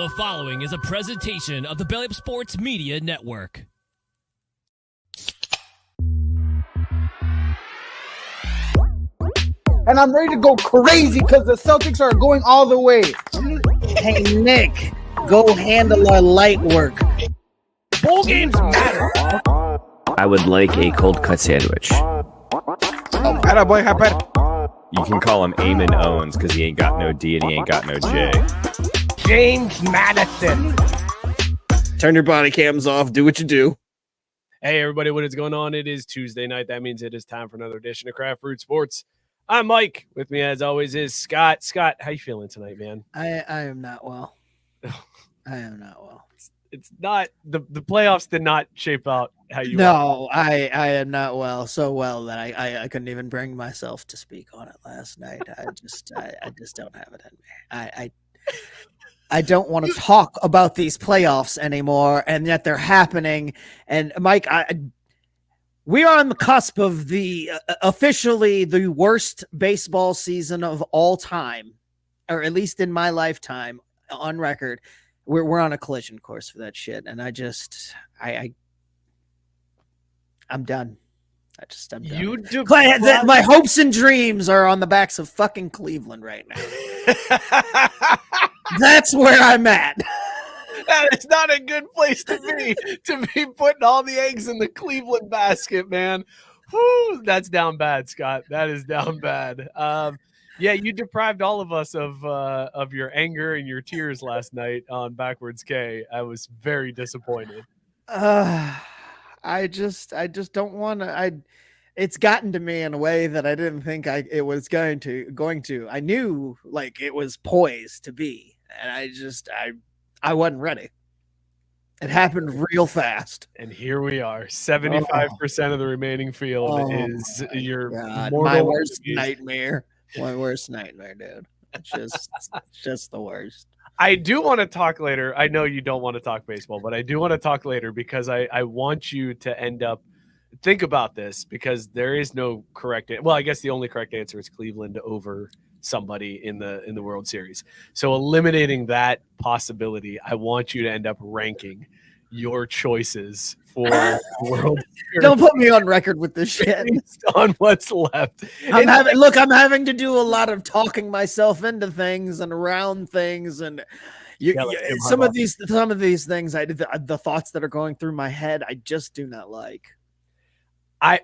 The following is a presentation of the Belly Up Sports Media Network. And I'm ready to go crazy because the Celtics are going all the way. Hey, Nick, go handle our light work. Bowl games matter. I would like a cold cut sandwich. Boy, You can call him Eamon Owens because he ain't got no D and he ain't got no J. James Madison. Turn your body cams off. Do what you do. Hey, everybody, what is going on? It is Tuesday night. That means it is time for another edition of Craft Root Sports. I'm Mike. With me, as always, is Scott. Scott, how you feeling tonight, man? I am not well. I am not well. It's not the playoffs did not shape out how you. No, I am not well. So well that I couldn't even bring myself to speak on it last night. I just don't have it in me. I don't want to talk about these playoffs anymore, and yet they're happening. And Mike, we are on the cusp of the officially the worst baseball season of all time, or at least in my lifetime, on record. We're on a collision course for that shit, and I'm done. I'm done. My hopes and dreams are on the backs of fucking Cleveland right now. That's where I'm at. That is not a good place to be putting all the eggs in the Cleveland basket, man. Whew, that's down bad, Scott. That is down bad. Yeah, you deprived all of us of your anger and your tears last night on Backwards K. I was very disappointed. I just don't want to. It's gotten to me in a way that I didn't think it was going to. I knew like it was poised to be, and I wasn't ready. It happened real fast. And here we are. 75% of the remaining field is your my worst nightmare. My worst nightmare, dude. It's just the worst. I do want to talk later. I know you don't want to talk baseball, but I do want to talk later because I want you to end up think about this because there is no correct. Well, I guess the only correct answer is Cleveland over somebody in the World Series. So eliminating that possibility, I want you to end up ranking your choices for World Series. Don't put me on record with this shit. Based on what's left. I'm having to do a lot of talking myself into things and around things, and some of these things, the thoughts that are going through my head, I just do not like.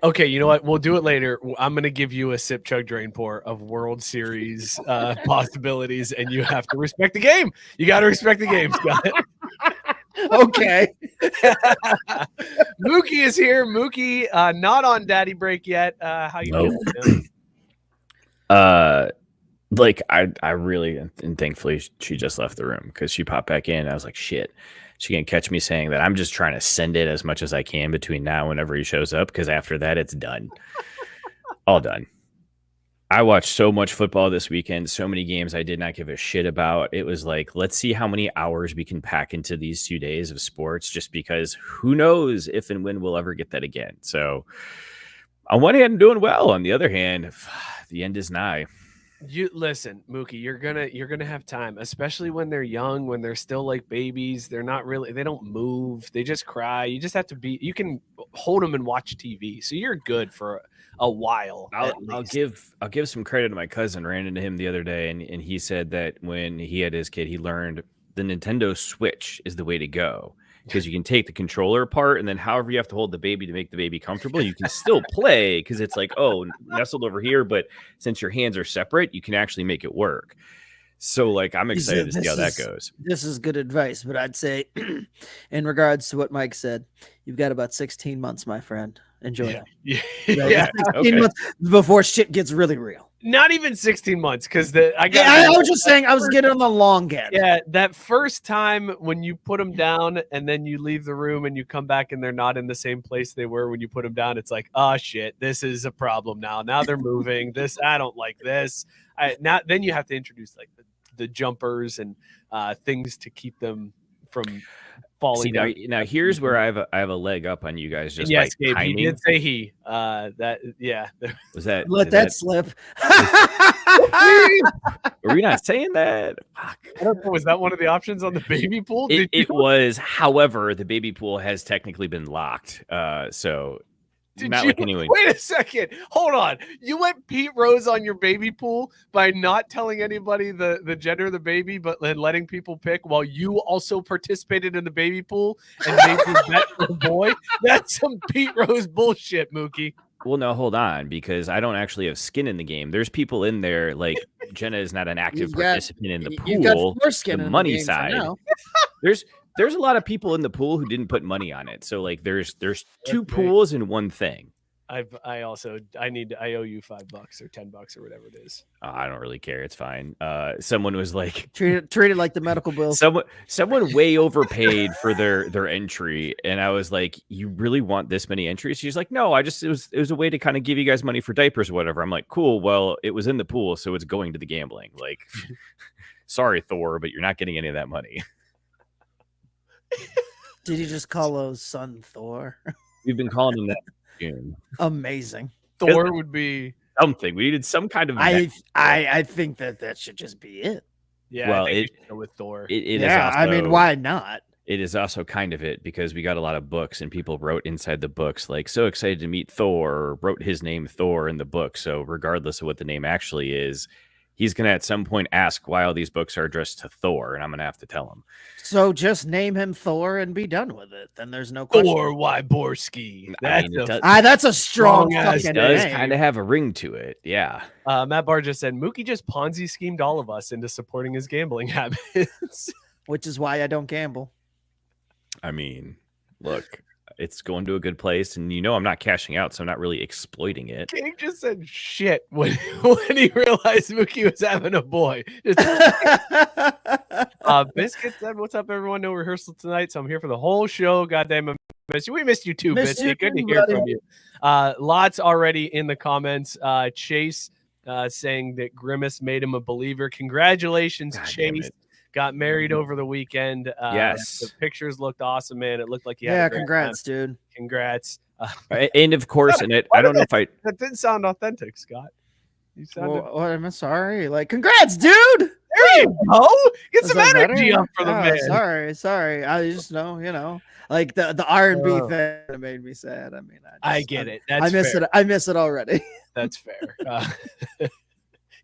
Okay, you know what? We'll do it later. I'm going to give you a sip, chug, drainpour of World Series possibilities, and you have to respect the game. You got to respect the game, Scott. Okay. Mookie is here. Mookie, not on daddy break yet. How you feeling? I really, and thankfully she just left the room because she popped back in. I was like, shit, she can catch me saying that. I'm just trying to send it as much as I can between now and whenever he shows up, because after that, it's done. All done. I watched so much football this weekend, so many games I did not give a shit about. It was like, let's see how many hours we can pack into these 2 days of sports, just because who knows if and when we'll ever get that again. So on one hand, I'm doing well. On the other hand, the end is nigh. You listen, Mookie, you're gonna have time, especially when they're young, when they're still like babies. They don't move, they just cry. You just have to you can hold them and watch TV. So you're good for a while. I'll give some credit to my cousin. Ran into him the other day, and he said that when he had his kid, he learned the Nintendo Switch is the way to go, because you can take the controller apart, and then however you have to hold the baby to make the baby comfortable, you can still play, because it's like, oh, nestled over here, but since your hands are separate, you can actually make it work. So like, I'm excited to see how that goes. This is good advice, but I'd say in regards to what Mike said, you've got about 16 months, my friend. Enjoy it. Yeah. 16 months before shit gets really real. Not even 16 months, because I was just saying I was getting on the long end. Yeah, that first time when you put them down and then you leave the room and you come back and they're not in the same place they were when you put them down, it's like, oh shit, this is a problem now. Now they're moving. I don't like this. Then you have to introduce like the jumpers and things to keep them from falling down. Now here's where I have a leg up on you guys. Just yes, by Gabe, timing. he did say he. Was that? Let that slip. Were we not saying that? Fuck. I don't know. Was that one of the options on the baby pool? It was. However, the baby pool has technically been locked. So not like anyone. Wait a second. Hold on. You went Pete Rose on your baby pool by not telling anybody the gender of the baby, but then letting people pick while you also participated in the baby pool and made your bet for a boy? That's some Pete Rose bullshit, Mookie. Well, no, hold on, because I don't actually have skin in the game. There's people in there, like Jenna is not an active participant in the You've got pool. more skin The in money the game for side. now. There's a lot of people in the pool who didn't put money on it. So like there's two Okay. pools in one thing. I owe you $5 or $10 or whatever it is. I don't really care. It's fine. Someone was like Treat it like the medical bills. someone way overpaid for their entry, and I was like, "You really want this many entries?" She's like, "No, it was a way to kind of give you guys money for diapers or whatever." I'm like, "Cool. Well, it was in the pool, so it's going to the gambling." Like, sorry, Thor, but you're not getting any of that money. Did you just call his son Thor? We've been calling him that. June. Amazing. Thor would be Something. We needed some kind of. I think that should just be it. yeah. Well, I think we it- should go with Thor. It is Yeah, I mean, also- why not? It is also kind of it because we got a lot of books and people wrote inside the books like so excited to meet Thor, or wrote his name Thor in the book. So regardless of what the name actually is, he's gonna at some point ask why all these books are addressed to Thor, and I'm gonna have to tell him. So just name him Thor and be done with it. Then there's no question. Thor Wyborski. I mean, That's a strong Strong-ass fucking does name. kind of have a ring to it. Yeah. Matt Barr just said Mookie just Ponzi schemed all of us into supporting his gambling habits. Which is why I don't gamble. I mean, look, it's going to a good place, and I'm not cashing out, so I'm not really exploiting it. King just said shit when he realized Mookie was having a boy. Just, Biscuit said, "What's up, everyone? No rehearsal tonight, so I'm here for the whole show. Goddamn, I missed you. We missed you too, Missed you Biscuit. Good to too, hear buddy. from you." Lots already in the comments. Chase saying that Grimace made him a believer. Congratulations, God damn Chase. it. Got married over the weekend. Yes. The pictures looked awesome, man. It looked like you had Yeah, a great congrats, dude. time. Congrats. And of course, and I don't know if I. That didn't sound authentic, Scott. You sounded. Well, I'm sorry. Like, congrats, dude. There you go. Get Is some that energy better? up for the Oh, man. Sorry. I just know, like the R&B thing made me sad. I mean, I get it. I That's miss fair. it. I miss it already. That's fair.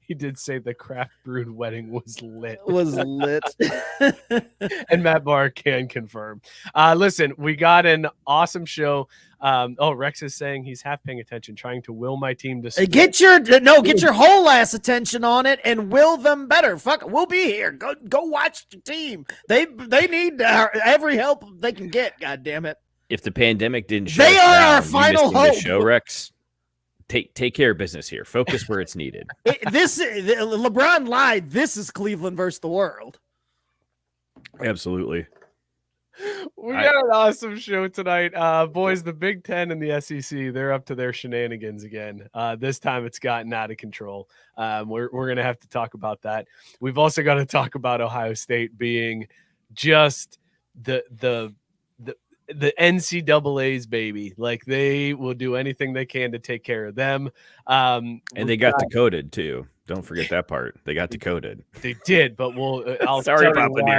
He did say the craft brewed wedding was lit. It was lit. And Matt Barr can confirm. Listen, we got an awesome show. Rex is saying he's half paying attention, trying to will my team to split. Get your whole ass attention on it and will them better. Fuck it, we'll be here. Go watch the team. They need every help they can get. God damn it. If the pandemic didn't shut They us are down, our you final missing the hope. show, Rex. Take care of business here. Focus where it's needed. LeBron lied. This is Cleveland versus the world. Absolutely. We got an awesome show tonight. Boys, the Big Ten and the SEC, they're up to their shenanigans again. This time it's gotten out of control. We're going to have to talk about that. We've also got to talk about Ohio State being just the NCAA's baby. Like, they will do anything they can to take care of them. And they got decoded too. Don't forget that part. They got decoded. They did, but I'll Sorry tell you about the why.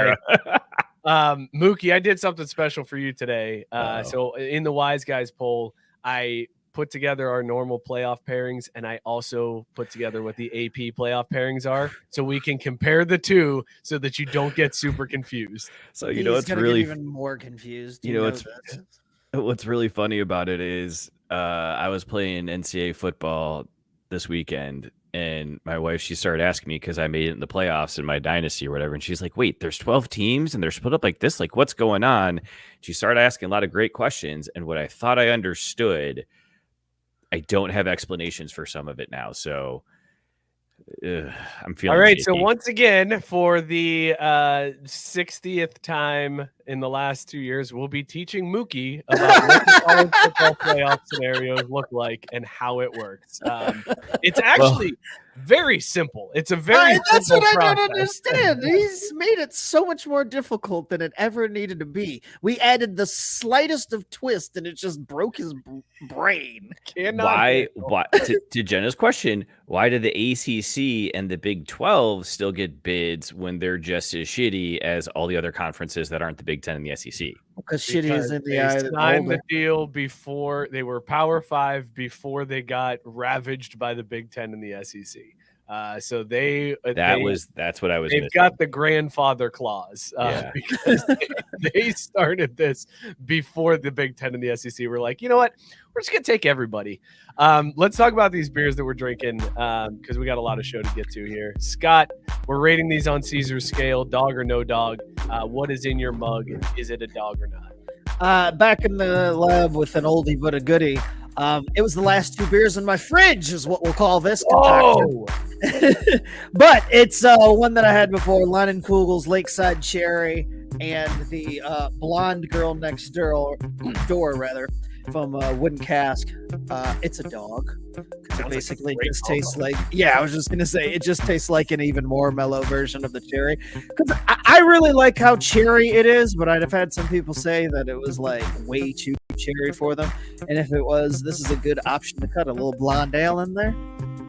Nero. Mookie, I did something special for you today. So in the Wiseguys poll, I put together our normal playoff pairings, and I also put together what the AP playoff pairings are, so we can compare the two, so that you don't get super confused. So He's it's gonna really get even more confused. it's what's really funny about it is I was playing NCAA football this weekend, and my wife, she started asking me because I made it in the playoffs in my dynasty or whatever, and she's like, "Wait, there's 12 teams and they're split up like this. Like, what's going on?" She started asking a lot of great questions, and what I thought I understood, I don't have explanations for some of it now. So I'm feeling All right, shaky. so once again, for the 60th time in the last 2 years will be teaching Mookie about what the college football playoff scenarios look like and how it works. It's actually very simple. It's a very that's simple what I process. don't understand. He's made it so much more difficult than it ever needed to be. We added the slightest of twist, and it just broke his brain. Why to Jenna's question, why did the ACC and the Big 12 still get bids when they're just as shitty as all the other conferences that aren't the Big 10 and the SEC? Because shitty is in the eye of They the signed the beholder. deal before they were Power 5 before they got ravaged by the Big 10 and the SEC. So that's what I was. They've got the grandfather clause because they started this before the Big 10 and the SEC were like, you know what, we're just gonna take everybody. Let's talk about these beers that we're drinking because we got a lot of show to get to here. Scott, we're rating these on Caesar's scale, dog or no dog. What is in your mug? Is it a dog or not? Back in the lab with an oldie but a goodie. It was the last 2 beers in my fridge, is what we'll call this concoction. But it's one that I had before, Leinenkugel's Lakeside Cherry, and the blonde girl next door from Wooden Cask. It's a dog. It basically just tastes like, I was just going to say, it just tastes like an even more mellow version of the cherry. Because I really like how cherry it is, but I'd have had some people say that it was like way too cherry for them. And if it was, this is a good option to cut a little blonde ale in there.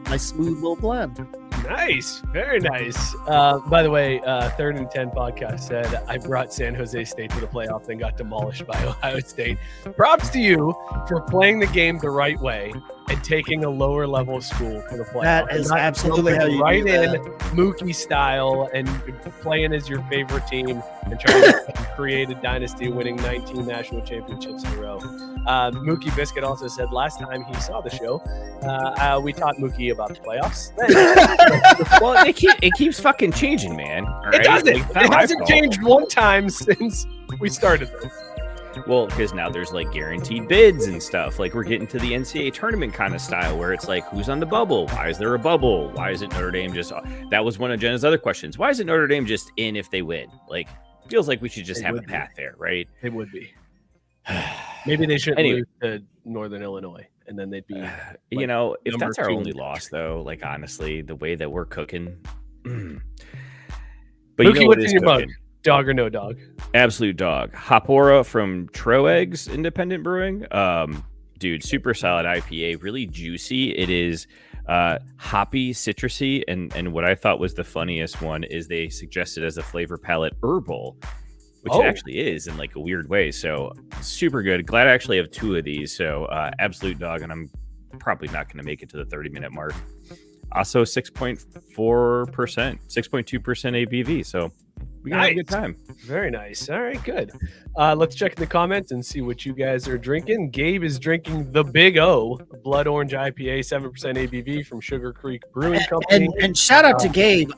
Nice smooth little blend. Nice, very nice. By the way, 3rd and 10 podcast said I brought San Jose State to the playoff, then got demolished by Ohio State. Props to you for playing the game the right way and taking a lower level school for the playoff. That is absolutely how you right do that. in Mookie style and playing as your favorite team and trying to create a dynasty, winning 19 national championships in a row. Mookie Biscuit also said last time he saw the show, we taught Mookie about the playoffs. Well, it keeps fucking changing, man. It doesn't. It hasn't changed one time since we started this. Well, because now there's like guaranteed bids and stuff. Like we're getting to the NCAA tournament kind of style where it's like, who's on the bubble? Why is there a bubble? Why isn't Notre Dame just? That was one of Jenna's other questions. Why isn't Notre Dame just in if they win? Like, feels like we should just have a path there, right? It would be. Maybe they shouldn't lose to Northern Illinois, and then they'd be. If that's our only loss, though, like honestly, the way that we're cooking. But Mookie, what's in your mug? Dog or no dog? Absolute dog. Hopora from Trajekt Independent Brewing. Dude, super solid IPA, really juicy. It is hoppy, citrusy, and what I thought was the funniest one is they suggested as a flavor palette herbal, which it actually is in like a weird way. So super good. Glad I actually have 2 of these. So absolute dog, and I'm probably not going to make it to the 30-minute mark. Also 6.4%, 6.2% ABV. So we got a good time. Very nice. All right, good. Let's check in the comments and see what you guys are drinking. Gabe is drinking the Big O Blood Orange IPA, 7% ABV from Sugar Creek Brewing Company. And shout out to Gabe.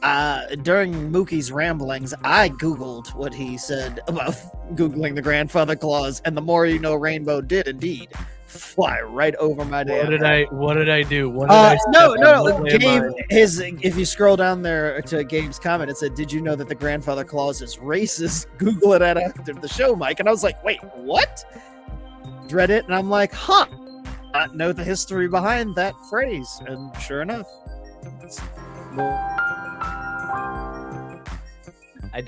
During Mookie's ramblings, I Googled what he said about Googling the grandfather clause, and the more you know, Rainbow did indeed fly right over my damn. What did I do? No. Gabe, if you scroll down there to Gabe's comment, it said, "Did you know that the grandfather clause is racist?" Google it after the show, Mike. And I was like, "Wait, what?" Read it, and I'm like, "Huh." I know the history behind that phrase, and sure enough. I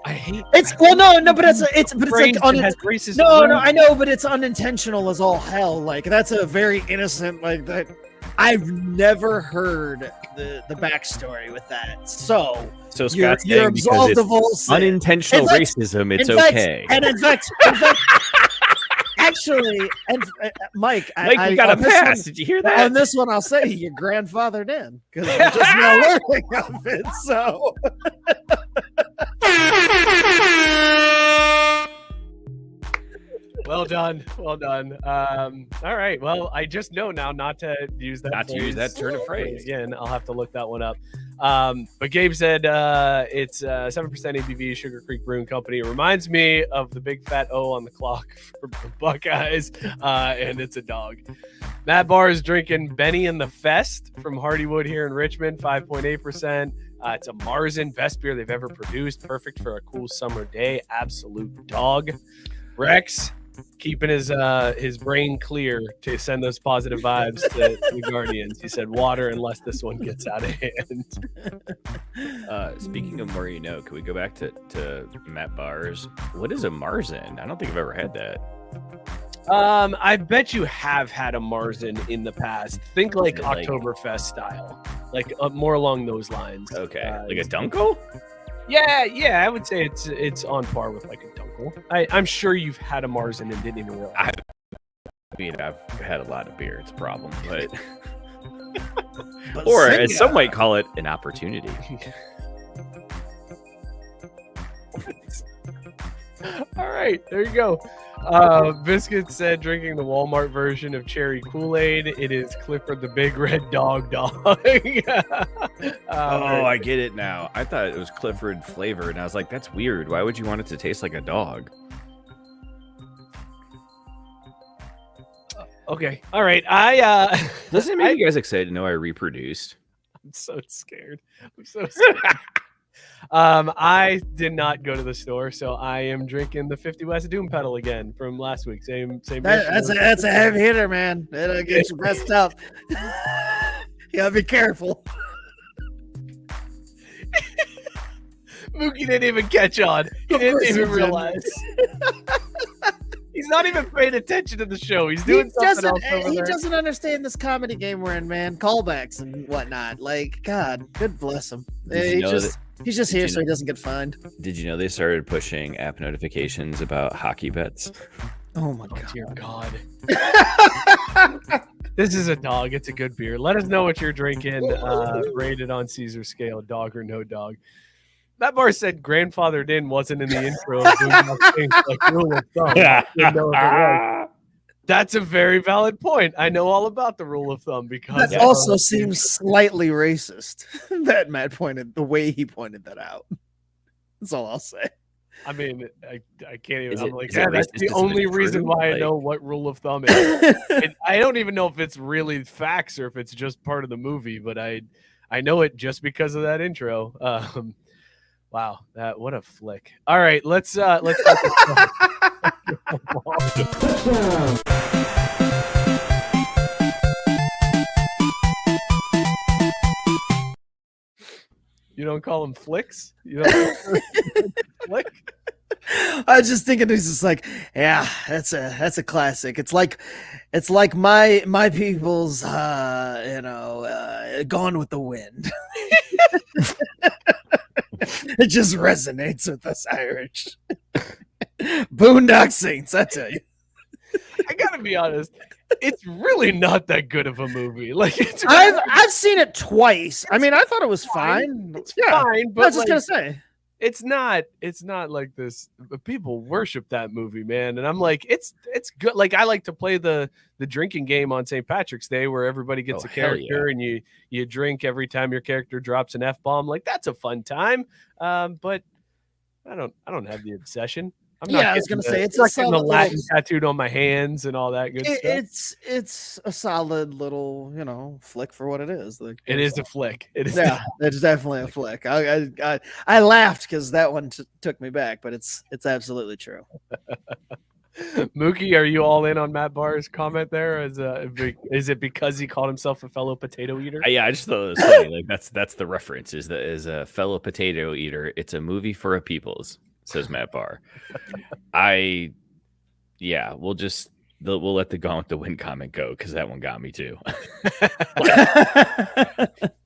hate it's well no but it's like racist I know, but it's unintentional as all hell. Like that's a very innocent like that. I've never heard the backstory with that. So Scott's you're absolved of all sin. Unintentional racism. It's okay. And in fact, actually, and Mike, you got a pass. Did you hear that? On this one, I'll say your grandfather did because we're just now learning of it. So. Well done. All right. Well, I just know now not to use that. Not to use that turn of phrase again. I'll have to look that one up. But Gabe said it's 7% ABV, Sugar Creek Brewing Company. It reminds me of the big fat O on the clock for Buckeyes, and it's a dog. Matt Barr is drinking Benny and the Fest from Hardywood here in Richmond, 5.8%. It's a Marzen, best beer they've ever produced. Perfect for a cool summer day. Absolute dog. Rex, keeping his brain clear to send those positive vibes to the Guardians. He said water unless this one gets out of hand. Speaking of more, can we go back to Matt Barr's? What is a Marzen? I don't think I've ever had that. I bet you have had a Marzen in the past. Think like Oktoberfest style, like more along those lines. Okay, like a Dunkel? Yeah, I would say it's on par with like a Dunkel. I'm sure you've had a Marzen and didn't even realize. I've had a lot of beer. It's a problem, but or as some might call it, an opportunity. All right, there you go. Biscuit said drinking the Walmart version of cherry Kool-Aid. It is Clifford the Big Red Dog. I get it now. I thought it was Clifford flavor, and I was like, that's weird. Why would you want it to taste like a dog? Okay, all right. Doesn't it make you guys excited to know I reproduced? I'm so scared. I did not go to the store, so I am drinking the 50 West Doom Pedal again from last week. Same. That's a heavy hitter, man. It'll get you messed up. You gotta be careful. Mookie didn't even catch on. He didn't even realize. He's not even paying attention to the show. He's doing something else over there. He doesn't understand this comedy game we're in, man. Callbacks and whatnot. Like, God, good bless him. He's just here so he doesn't get fined. Did you know they started pushing app notifications about hockey bets? Oh my God. Dear God. This is a dog. It's a good beer. Let us know what you're drinking. Rated on Caesar scale, dog or no dog. That bar said grandfathered in wasn't in the intro. Like rule of thumb. Didn't know if it was. That's a very valid point. I know all about the rule of thumb because that also seems slightly racist. That Matt pointed the way he pointed that out. That's all I'll say. I mean, I can't even. I'm like, that's the only reason why I know what rule of thumb is. And I don't even know if it's really facts or if it's just part of the movie, but I know it just because of that intro. Wow, what a flick! All right, let's start this You don't call them flicks? You don't flick? I was just thinking it's just like, yeah, that's a classic. It's like my people's Gone with the Wind. It just resonates with us Irish. Boondock Saints, I tell you. I gotta be honest, it's really not that good of a movie. Like I've seen it twice. I mean, I thought it was fine. It's fine, but I was just gonna say it's not like this. People worship that movie, man, and I'm like, it's good. Like I like to play the drinking game on St. Patrick's Day where everybody gets a character and you drink every time your character drops an F-bomb. Like that's a fun time. But I don't have the obsession. I was gonna say it's like the Latin tattooed on my hands and all that good stuff. It's a solid little flick for what it is. It is a flick. It is. Yeah, it's definitely a flick. I laughed because that one took me back, but it's absolutely true. Mookie, are you all in on Matt Barr's comment there? Is it because he called himself a fellow potato eater? Yeah, I just thought it was funny. Like that's the reference. Is a fellow potato eater. It's a movie for a peoples. Says Matt Barr. We'll let the Gone with the Wind comment go because that one got me too.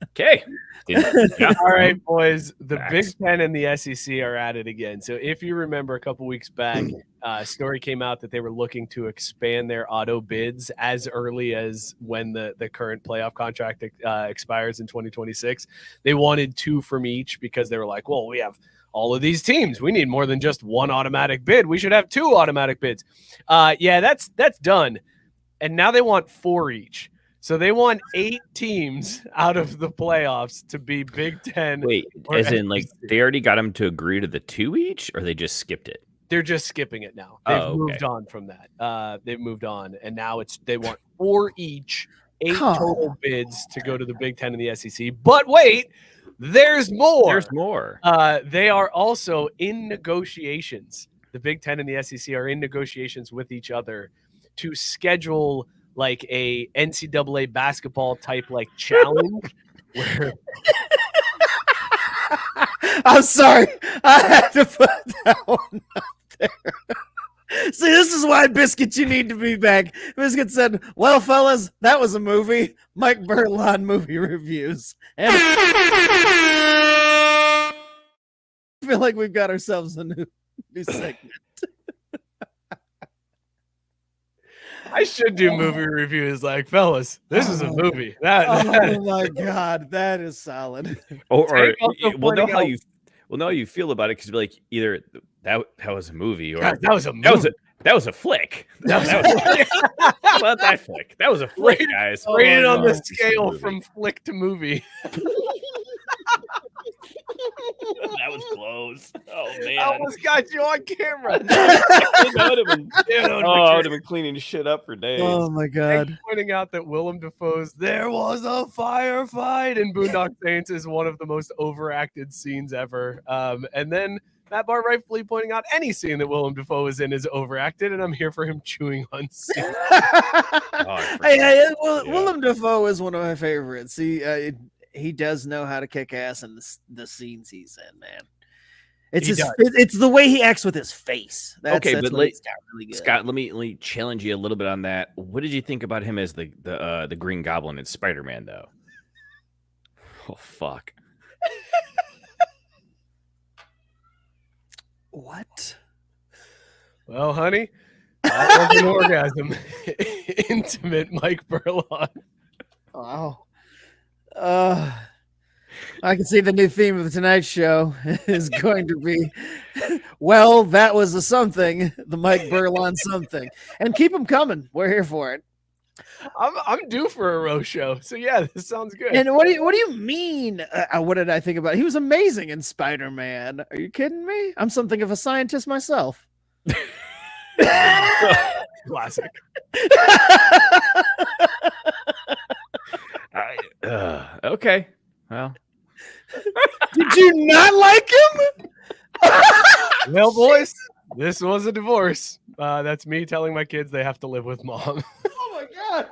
Okay. All right, boys. The Big Ten and the SEC are at it again. So if you remember a couple weeks back, a story came out that they were looking to expand their auto bids as early as when the current playoff contract expires in 2026. They wanted 2 from each because they were like, well, we have all of these teams. We need more than just 1 automatic bid. We should have 2 automatic bids. That's done. And now they want 4 each. So they want 8 teams out of the playoffs to be Big Ten. Wait, as in like they already got them to agree to the 2 each, or they just skipped it? They're just skipping it now. They've moved on from that. They've moved on, and now they want 4 each, 8 total bids to go to the Big Ten and the SEC. But wait, There's more. There's more. They are also in negotiations. The Big Ten and the SEC are in negotiations with each other to schedule like a NCAA basketball type like challenge. Where... I'm sorry, I had to put that one up there. See, this is why, Biscuit, you need to be back. Biscuit said, well, fellas, that was a movie. Mike Burlon movie reviews. And I feel like we've got ourselves a new segment. I should do movie reviews like, fellas, this is a movie. Oh my God, that is solid. Or we'll know how you feel about it because like either that was a movie or God, that was a movie. That was a flick. How about that flick? That was a flick, guys. Rated on the scale from flick to movie. That was close. Oh man, I almost got you on camera. I would have been cleaning shit up for days. Oh my God. Pointing out that Willem Dafoe's "There Was a Firefight" in Boondock Saints is one of the most overacted scenes ever. And then Matt Barr rightfully pointing out any scene that Willem Dafoe is in is overacted, and I'm here for him chewing on scenes. Willem Dafoe is one of my favorites. He does know how to kick ass in the scenes he's in, man. It's the way he acts with his face. That's but really good. Scott, let me challenge you a little bit on that. What did you think about him as the Green Goblin in Spider-Man, though? Oh fuck. What? Well, honey, that was an orgasm. Intimate Mike Burlon. Wow. I can see the new theme of the Tonight Show is going to be, well, that was a something, the Mike Burlon something. And keep them coming. We're here for it. I'm due for a roast show. So yeah, this sounds good. And what do you mean? What did I think about it? He was amazing in Spider-Man. Are you kidding me? I'm something of a scientist myself. Classic. Okay. Well, did you not like him? Well, boys, this was a divorce. That's me telling my kids they have to live with mom. Oh my God.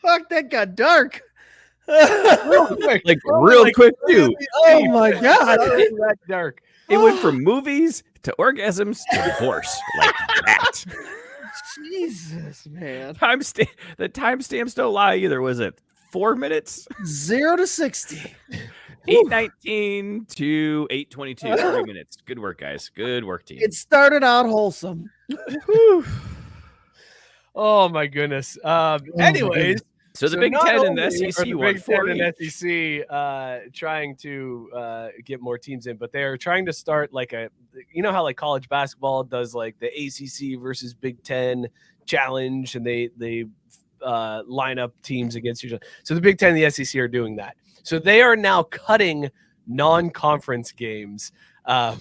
Fuck, that got dark. Real quick, real quick too. Oh my God. That dark. It went from movies to orgasms to divorce like that. Jesus, man. The timestamps don't lie either. Was it 4 minutes? 0 to 60. 8:19 to 8:22. 3 minutes. Good work, guys. Good work, team. It started out wholesome. Oh my goodness. Anyways, so the Big Ten and the SEC the won Big 4 Ten and each. SEC trying to get more teams in, but they are trying to start like how like college basketball does like the ACC versus Big Ten challenge, and they line up teams against each other. So the Big Ten and the SEC are doing that. So they are now cutting non-conference games. I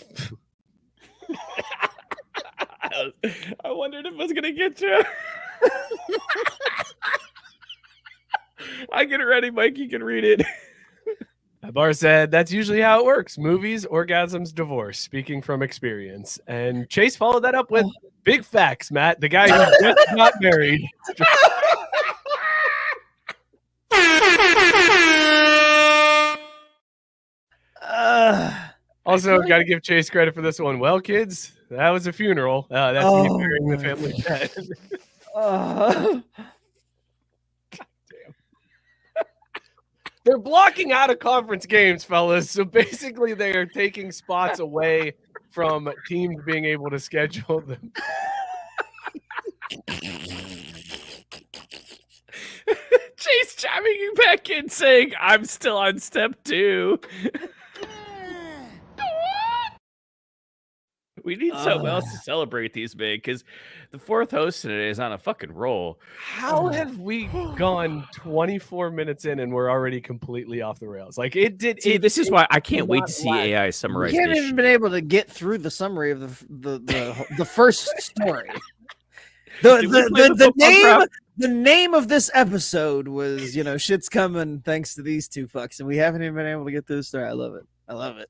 wondered if I was gonna get you. I get it ready, Mike. You can read it. Bar said that's usually how it works. Movies, orgasms, divorce. Speaking from experience. And Chase followed that up with big facts, Matt. The guy who just got married. Also, got to give Chase credit for this one. Well, kids, that was a funeral. That's me burying the family pet. They're blocking out of conference games, fellas. So basically, they are taking spots away from teams being able to schedule them. Chase chiming you back in saying, I'm still on step 2. We need something else to celebrate these big because the fourth host today is on a fucking roll. How have we gone 24 minutes in and we're already completely off the rails? Like it did. This is why I can't wait to see AI summarize You haven't this. even been able to get through the summary of the first story. The name of this episode was, shit's coming thanks to these two fucks, and we haven't even been able to get through the story. I love it.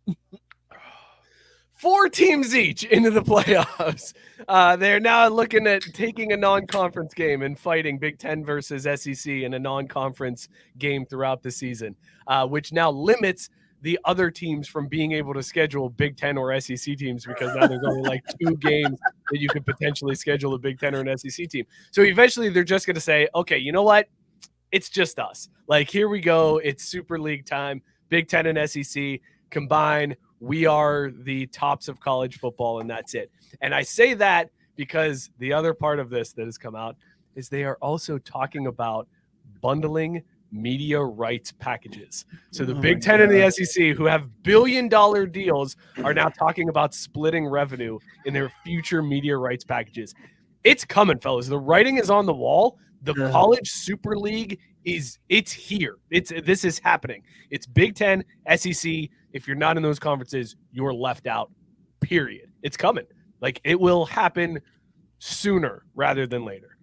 4 teams each into the playoffs. They're now looking at taking a non-conference game and fighting Big Ten versus SEC in a non-conference game throughout the season, which now limits the other teams from being able to schedule Big Ten or SEC teams, because now there's only like 2 games that you could potentially schedule a Big Ten or an SEC team. So eventually they're just going to say, okay, you know what? It's just us. Like, here we go. It's Super League time. Big Ten and SEC combine. We are the tops of college football, and that's it. And I say that because the other part of this that has come out is they are also talking about bundling media rights packages. So the Big Ten and the SEC, who have billion-dollar deals, are now talking about splitting revenue in their future media rights packages. It's coming, fellas. The writing is on the wall. The college Super League it's here. This is happening. It's Big Ten, SEC. If you're not in those conferences, you're left out. Period. It's coming. Like, it will happen sooner rather than later.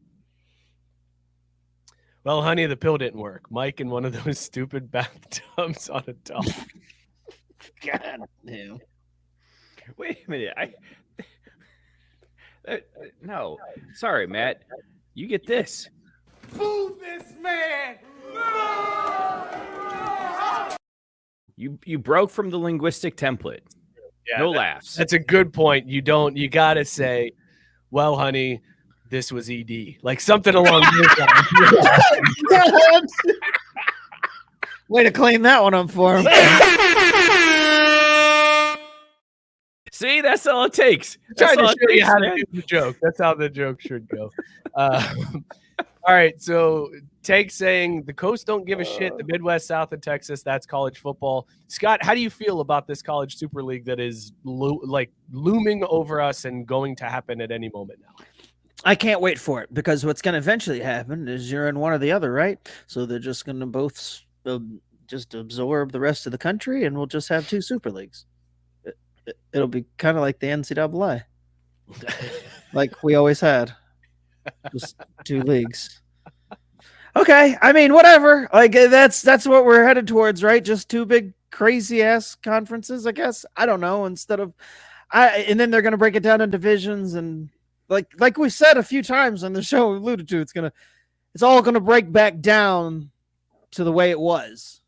Well, honey, the pill didn't work. Mike in one of those stupid bathtubs on a tub. God damn. Wait a minute. No. Sorry, Matt. You get this. Boo this man! You broke from the linguistic template. Yeah, no laughs. That's a good point. You got to say, well, honey, this was ED. Like something along those lines. Way to clean that one up for him. See, that's all it takes. Trying to show you how to do the joke. That's how the joke should go. All right, so Take saying the coast don't give a shit. The Midwest, South of Texas, that's college football. Scott, how do you feel about this college Super League that is looming over us and going to happen at any moment now? I can't wait for it, because what's going to eventually happen is you're in one or the other, right? So they're just going to both just absorb the rest of the country, and we'll just have 2 Super Leagues. It'll be kind of like the NCAA, like we always had, just 2 leagues. Okay, I mean, whatever. Like, that's what we're headed towards, right? Just 2 big crazy ass conferences, I guess. I don't know. And then they're gonna break it down in divisions, and like we said a few times on the show, we alluded to, it's all gonna break back down to the way it was.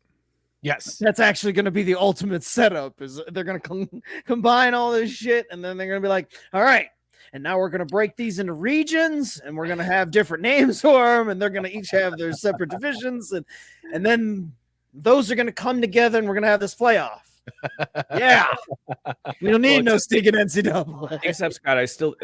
Yes, that's actually gonna be the ultimate setup. Is they're gonna combine all this shit, and then they're gonna be like, all right. And now we're going to break these into regions, and we're going to have different names for them, and they're going to each have their separate divisions. And then those are going to come together, and we're going to have this playoff. Yeah. We don't need no stinking NCAA. Except, Scott,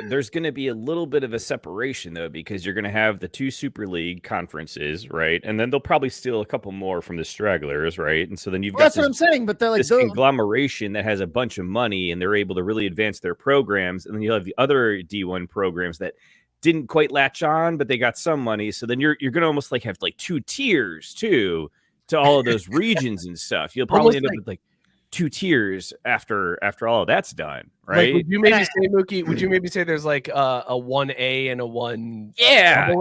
there's going to be a little bit of a separation, though, because you're going to have the 2 Super League conferences, right? And then they'll probably steal a couple more from the stragglers, right? And so then you've got that's what I'm saying, but they're like this conglomeration that has a bunch of money, and they're able to really advance their programs. And then you'll have the other D1 programs that didn't quite latch on, but they got some money. So then you're going to almost have 2 tiers, too, to all of those regions and stuff. You'll probably end up with 2 tiers after all of that's done, right? Would you maybe say, Mookie? Would you maybe say there's a 1A and a 1? Yeah.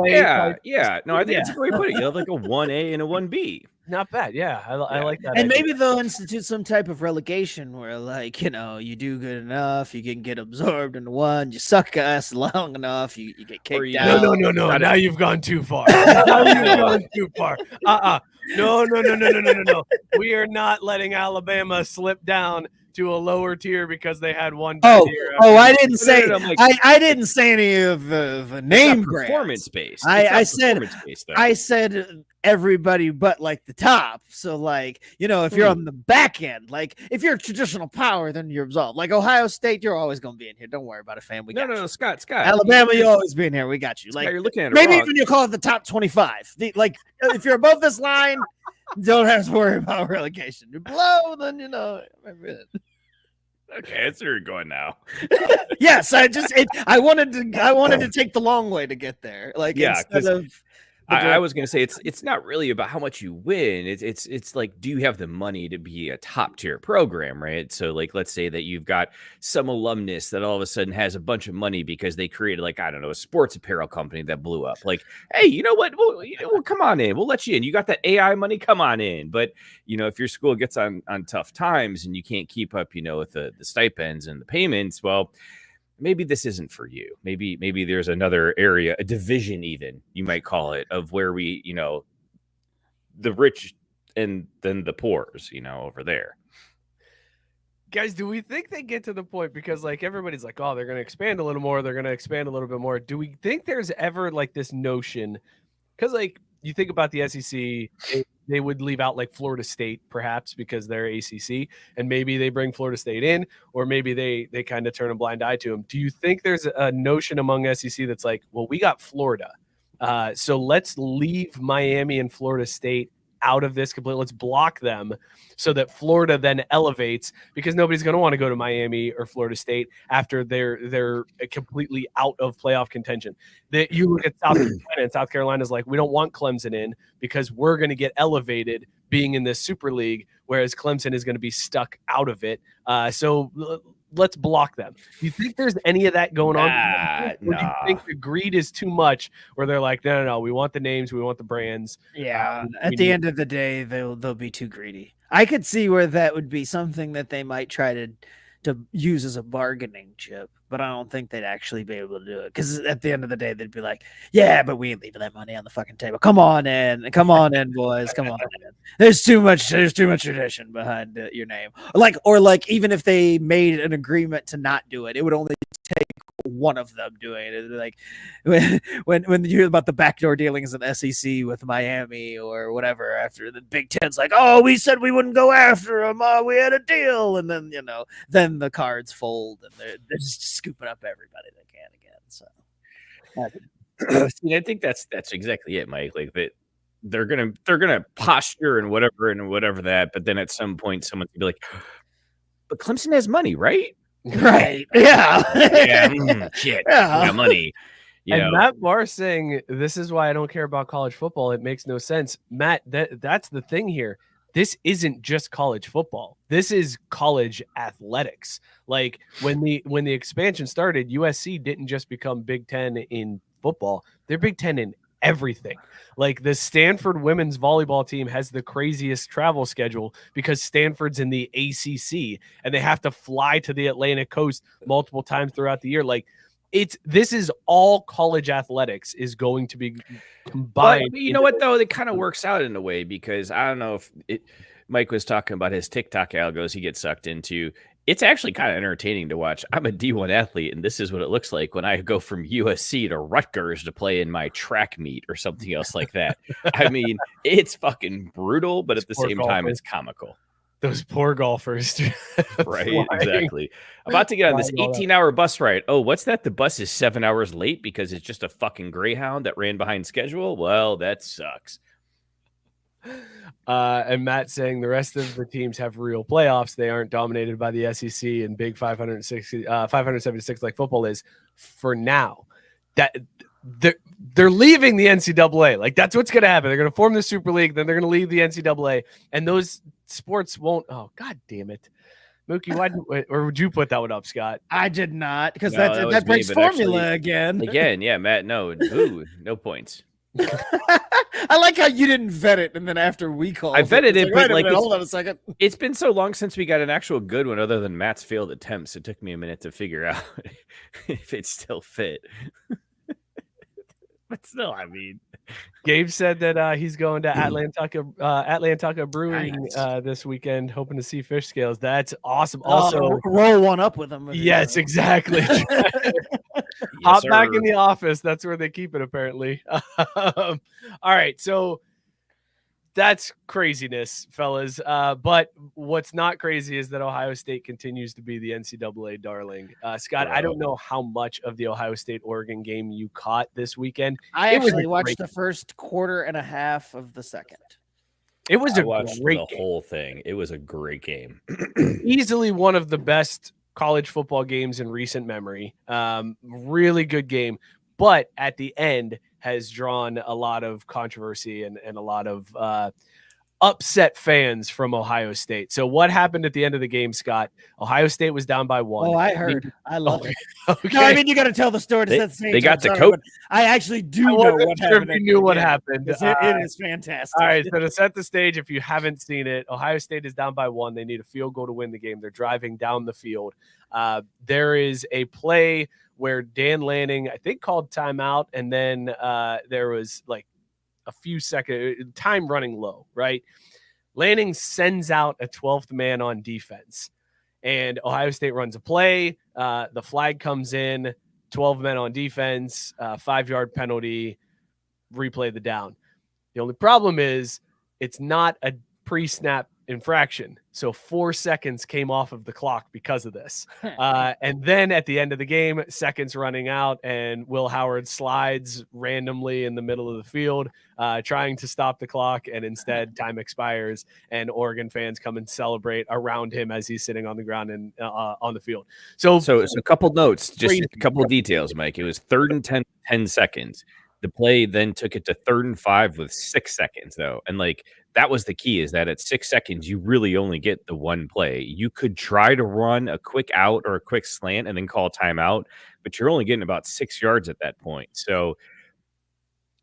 No, I think that's a great put it. You have a 1A and a 1B. Not bad. Yeah, I like that. And maybe they'll institute some type of relegation where, you do good enough, you can get absorbed into one. You suck ass long enough, you get kicked out. No. Now you've gone too far. Now you've gone too far. No. We are not letting Alabama slip down to a lower tier because they had one. I didn't say. I didn't say any of the name performance based. I said everybody but the top. So if you're on the back end, if you're a traditional power, then you're absolved. Like Ohio State, you're always going to be in here. Don't worry about it, fam. We got you. Scott. Alabama, you'll always be in here. We got you. You're looking at it maybe wrong. even you call it the top 25. If you're above this line, don't have to worry about relegation. You're below, then Okay, that's where you're going now. Yes, I wanted to take the long way to get there. I was going to say it's not really about how much you win. It's like, do you have the money to be a top tier program, right? So like, let's say that you've got some alumnus that all of a sudden has a bunch of money because they created like, I don't know, a sports apparel company that blew up. Like, hey, you know what? Well, come on in. We'll let you in. You got that AI money? Come on in. But if your school gets on tough times and you can't keep up, with the stipends and the payments, well, maybe this isn't for you. Maybe there's another area, a division even, you might call it, of where we, the rich and then the poors, over there. Guys, do we think they get to the point, because like everybody's like, oh, they're going to expand a little more. They're going to expand a little bit more. Do we think there's ever like this notion? Because like you think about the SEC, they would leave out like Florida State, perhaps because they're ACC, and maybe they bring Florida State in, or maybe they kind of turn a blind eye to them. Do you think there's a notion among SEC that's like, well, we got Florida, so let's leave Miami and Florida State out of this completely. Let's block them so that Florida then elevates, because nobody's going to want to go to Miami or Florida State after they're completely out of playoff contention. That you look at South Carolina, and South Carolina's like, we don't want Clemson in because we're going to get elevated being in this Super League, whereas Clemson is going to be stuck out of it. So let's block them. Do you think there's any of that going on? Or do you think the greed is too much where they're like, no, we want the names, we want the brands. Yeah. At the end of the day, they'll be too greedy. I could see where that would be something that they might try to use as a bargaining chip, but I don't think they'd actually be able to do it, because at the end of the day, they'd be like, yeah, but we ain't leaving that money on the fucking table. Come on in, boys. Come on in. There's too much tradition behind your name. Or even if they made an agreement to not do it, it would only take one of them doing it. Like when you hear about the backdoor dealings in the SEC with Miami or whatever, after the Big Ten's like, oh, we said we wouldn't go after them, we had a deal, and then then the cards fold and they're just scooping up everybody they can again. So I think that's exactly it, Mike. Like that, they're gonna posture and whatever that, but then at some point someone's gonna be like, but Clemson has money, right? Right. Yeah. Shit. Yeah. Yeah, money. And Matt Barr saying, this is why I don't care about college football. It makes no sense. Matt, that's the thing here. This isn't just college football. This is college athletics. Like when the expansion started, USC didn't just become Big Ten in football. They're Big Ten in everything. Like the Stanford women's volleyball team has the craziest travel schedule because Stanford's in the ACC and they have to fly to the Atlantic coast multiple times throughout the year. Like this is all college athletics is going to be combined. But you know what though? It kind of works out in a way, because I don't know if Mike was talking about his TikTok algos he gets sucked into. It's actually kind of entertaining to watch. I'm a D1 athlete, and this is what it looks like when I go from USC to Rutgers to play in my track meet or something else like that. I mean, it's fucking brutal, but at the same time, it's comical. Those poor golfers. Right, exactly. About to get on this 18-hour bus ride. Oh, what's that? The bus is 7 hours late because it's just a fucking Greyhound that ran behind schedule? Well, that sucks. And Matt saying the rest of the teams have real playoffs. They aren't dominated by the SEC and big 576 like football is for now. That they're leaving the NCAA. Like that's what's going to happen. They're going to form the Super League, then they're going to leave the NCAA, and those sports won't. Oh, God damn it. Mookie, or would you put that one up, Scott? I did not, because that breaks formula again. Again, yeah, Matt, no. Ooh, no points. I like how you didn't vet it, and then after we called, I vetted it, but like, hold on a second. It's been so long since we got an actual good one, other than Matt's failed attempts. It took me a minute to figure out if it still fit. But still, I mean, Gabe said that he's going to Atlantuca Brewing this weekend, hoping to see fish scales. That's awesome. Also, roll one up with them. Yes, exactly. Hop back in the office. That's where they keep it, apparently. All right, so that's craziness, fellas. But what's not crazy is that Ohio State continues to be the NCAA darling. Scott, I don't know how much of the Ohio State-Oregon game you caught this weekend. I actually watched the first quarter and a half of the second. It was I watched the whole thing. It was a great game. Easily one of the best college football games in recent memory. Really good game. But at the end, has drawn a lot of controversy and a lot of upset fans from Ohio State. So what happened at the end of the game, Scott? Ohio State was down by 1. Oh, I heard. I love it. Okay. No, I mean, you got to tell the story to set the stage. They got I'm the sorry, coach. but I actually do I know wasn't what sure happened. if you knew what happened. It is fantastic. All right, so to set the stage, if you haven't seen it, Ohio State is down by 1. They need a field goal to win the game. They're driving down the field. There is a play where Dan Lanning, I think, called timeout, and then there was like a few seconds, time running low, right? Lanning sends out a 12th man on defense, and Ohio State runs a play. The flag comes in, 12 men on defense, 5-yard penalty, replay the down. The only problem is it's not a pre-snap infraction. So 4 seconds came off of the clock because of this. And then at the end of the game, seconds running out, and Will Howard slides randomly in the middle of the field, trying to stop the clock. And instead time expires, and Oregon fans come and celebrate around him as he's sitting on the ground and on the field. So a couple notes, just a couple of details, Mike. It was 3rd and 10 seconds. The play then took it to 3rd and 5 with 6 seconds, though. And like, that was the key, is that at 6 seconds, you really only get the one play. You could try to run a quick out or a quick slant and then call a timeout, but you're only getting about 6 yards at that point. So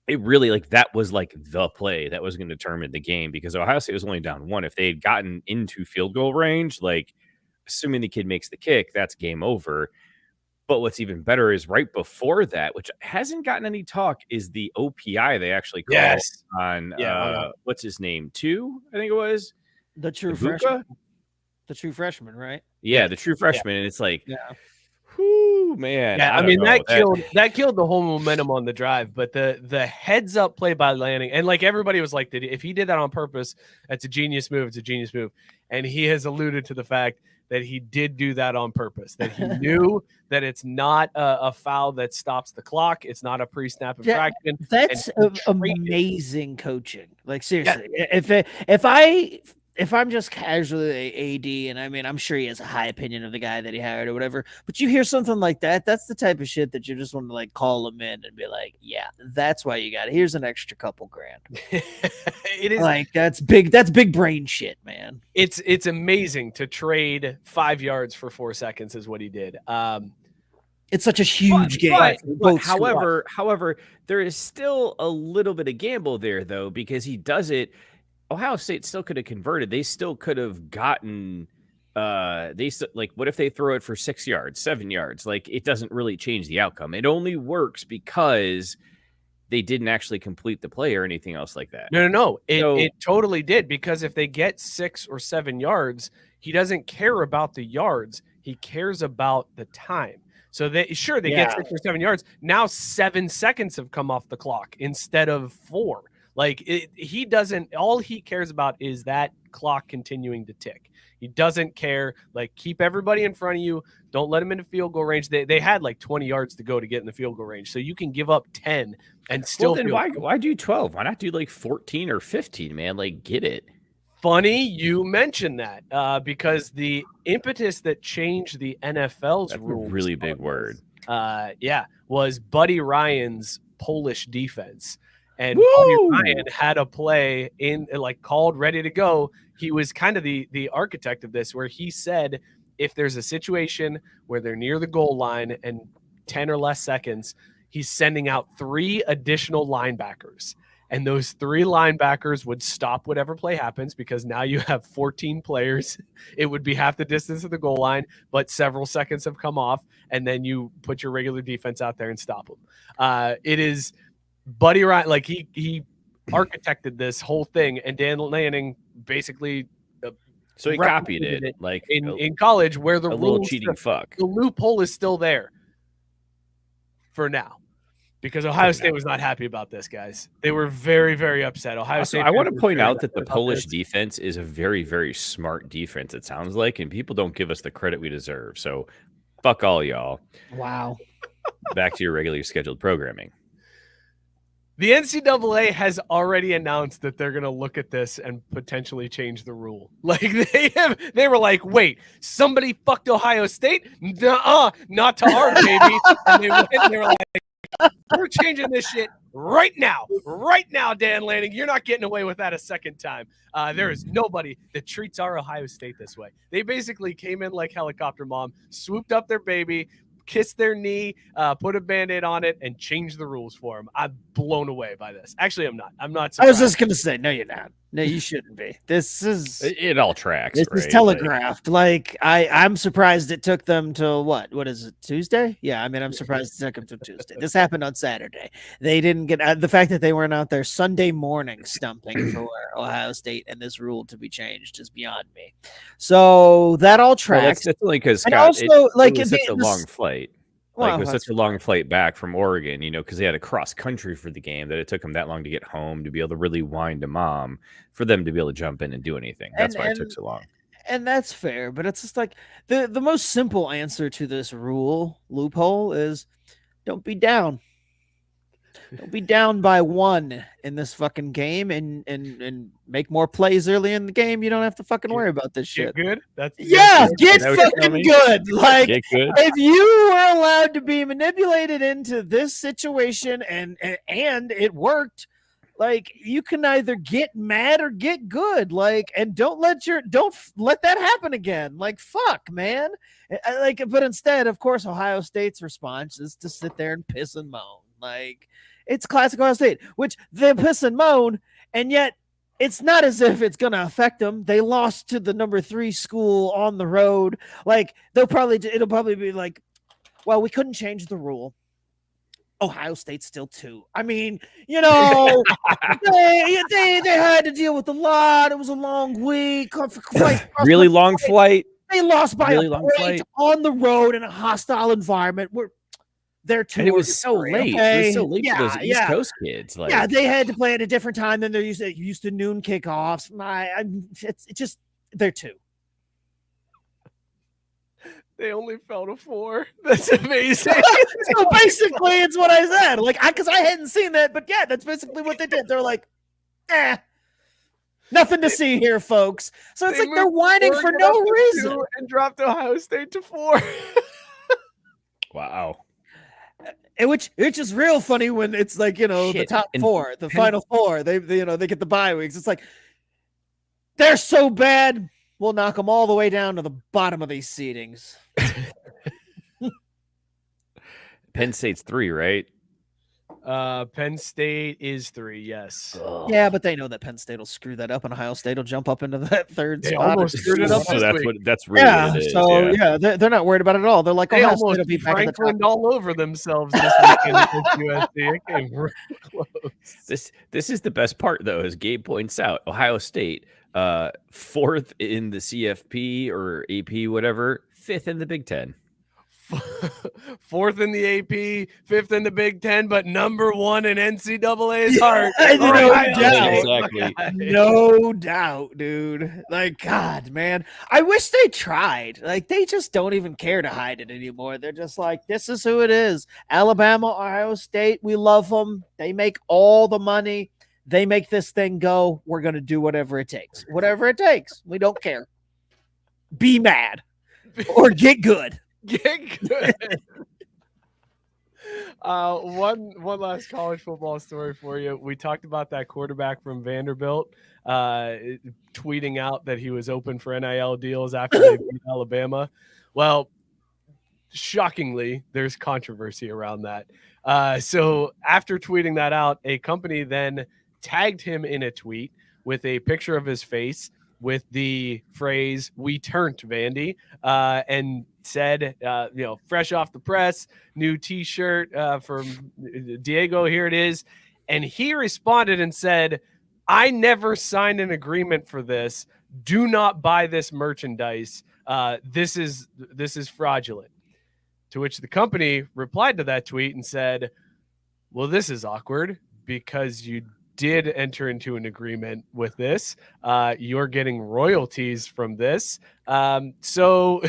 it really, like, that was like the play that was going to determine the game, because Ohio State was only down 1. If they had gotten into field goal range, like, assuming the kid makes the kick, that's game over. But what's even better is right before that, which hasn't gotten any talk, is the OPI they actually called on what's his name? 2, I think it was. The true Ibuka? freshman. The true freshman, right? Yeah, the true freshman. And it's like, whoo, man. Yeah, I mean, that killed the whole momentum on the drive. But the heads up play by Lanning, and like everybody was like, if he did that on purpose, that's a genius move. It's a genius move. And he has alluded to the fact that he did do that on purpose, that he knew that it's not a foul that stops the clock. It's not a pre-snap infraction. That's amazing coaching. Like, seriously, if I'm just casually AD, and I mean, I'm sure he has a high opinion of the guy that he hired or whatever, but you hear something like that, that's the type of shit that you just want to like call him in and be like, yeah, that's why you got it. Here's an extra couple grand. It is like, that's big brain shit, man. It's amazing to trade 5 yards for 4 seconds is what he did. It's such a huge game. However, there is still a little bit of gamble there, though, because he does it. Ohio State still could have converted. They still could have gotten what if they throw it for 6 yards, 7 yards? Like, it doesn't really change the outcome. It only works because they didn't actually complete the play or anything else like that. No. It totally did, because if they get 6 or 7 yards, he doesn't care about the yards. He cares about the time. So they get 6 or 7 yards. Now 7 seconds have come off the clock instead of 4. Like, he doesn't, all he cares about is that clock continuing to tick. He doesn't care. Like, keep everybody in front of you. Don't let them into field goal range. They had like 20 yards to go to get in the field goal range. So you can give up 10 and still. Well, then why do 12? Why not do like 14 or 15, man? Like, get it. Funny you mentioned that because the impetus that changed the NFL's rules. A really big word. Was Buddy Ryan's Polish defense. And Buddy Ryan had a play called ready to go. He was kind of the architect of this, where he said, if there's a situation where they're near the goal line and 10 or less seconds, he's sending out 3 additional linebackers. And those 3 linebackers would stop whatever play happens, because now you have 14 players. It would be half the distance of the goal line, but several seconds have come off, and then you put your regular defense out there and stop them. It is Buddy Ryan, like he architected this whole thing, and Dan Lanning basically so he copied it like in college, where the little cheating fuck. The loophole is still there for now, because Ohio State was not happy about this, guys. They were very, very upset. Ohio State. I want to point out that the Polish defense is a very, very smart defense, it sounds like, and people don't give us the credit we deserve. So fuck all y'all. Wow. Back to your regularly scheduled programming. The NCAA has already announced that they're going to look at this and potentially change the rule. Like, they were like, wait, somebody fucked Ohio State? Nuh-uh, not to our baby. And they were like, We're changing this shit right now, Dan Lanning. You're not getting away with that a second time. There is nobody that treats our Ohio State this way. They basically came in like helicopter mom, swooped up their baby, kissed their knee, put a Band-Aid on it, and changed the rules for them. I'm blown away by this. Actually, I'm not. I'm not surprised. I was just going to say, no, you're not. No, you shouldn't be. This is it all tracks. This right? is telegraphed. I'm surprised it took them till what? What is it? Tuesday? Yeah, I mean, I'm surprised it took them till Tuesday. This happened on Saturday. They didn't get the fact that they weren't out there Sunday morning stumping for Ohio State and this rule to be changed is beyond me. So that all tracks. Well, that's only because and also it was such a long flight. Like, it was such a long flight back from Oregon, because they had to cross country for the game that it took them that long to get home to be able to really wind to mom for them to be able to jump in and do anything. That's why it took so long. And that's fair, but it's just like the most simple answer to this rule loophole is don't be down. Don't be down by 1 in this fucking game and make more plays early in the game. You don't have to fucking worry about this shit. Get good? Get fucking good. Like, get good. If you were allowed to be manipulated into this situation and it worked, like, you can either get mad or get good. Like, and don't let that happen again. Like, fuck, man. But instead, of course, Ohio State's response is to sit there and piss and moan. Like, it's classic Ohio State, which they piss and moan, and yet it's not as if it's going to affect them. They lost to the number 3 school on the road. Like, it'll probably be like, well, we couldn't change the rule. Ohio State's still 2. I mean, they had to deal with a lot. It was a long week. Really long flight. They lost by a point on the road in a hostile environment. They're 2. And it was so late. Okay? It was so late for those East Coast kids. Like, they had to play at a different time than they're used to noon kickoffs. It's just they're 2. They only fell to 4. That's amazing. So basically, it's what I said. Like, because I hadn't seen that, but yeah, that's basically what they did. They're like, nothing to see here, folks. So it's like they're whining for no reason and dropped Ohio State to 4. Wow. Which is real funny when it's like, the top 4, the final 4, they get the bye weeks. It's like, they're so bad, we'll knock them all the way down to the bottom of these seedings. Penn State's 3, right? Penn State is 3, yes. Oh. Yeah, but they know that Penn State will screw that up, and Ohio State will jump up into that 3rd they spot. Almost screwed it up. So that's really what it is. So they're not worried about it at all. They're like, they Ohio almost State will be back at the top. all over themselves this weekend against USC. It came real close. This is the best part, though, as Gabe points out. Ohio State, 4th in the CFP or AP, whatever, 5th in the Big Ten. 4th in the AP, 5th in the Big Ten, but number 1 in NCAA's heart. No doubt, dude. Like, God, man. I wish they tried. Like, they just don't even care to hide it anymore. They're just like, this is who it is. Alabama, Ohio State, we love them. They make all the money. They make this thing go. We're going to do whatever it takes. Whatever it takes. We don't care. Be mad or get good. Get good. One last college football story for you. We talked about that quarterback from Vanderbilt tweeting out that he was open for NIL deals after they beat Alabama. Well, shockingly, there's controversy around that. So after tweeting that out, a company then tagged him in a tweet with a picture of his face with the phrase, "We turned Vandy," and said, fresh off the press, new t-shirt from Diego, here it is. And he responded and said, "I never signed an agreement for this. Do not buy this merchandise. This is fraudulent." To which the company replied to that tweet and said, "Well, this is awkward because you did enter into an agreement with this. You're getting royalties from this. So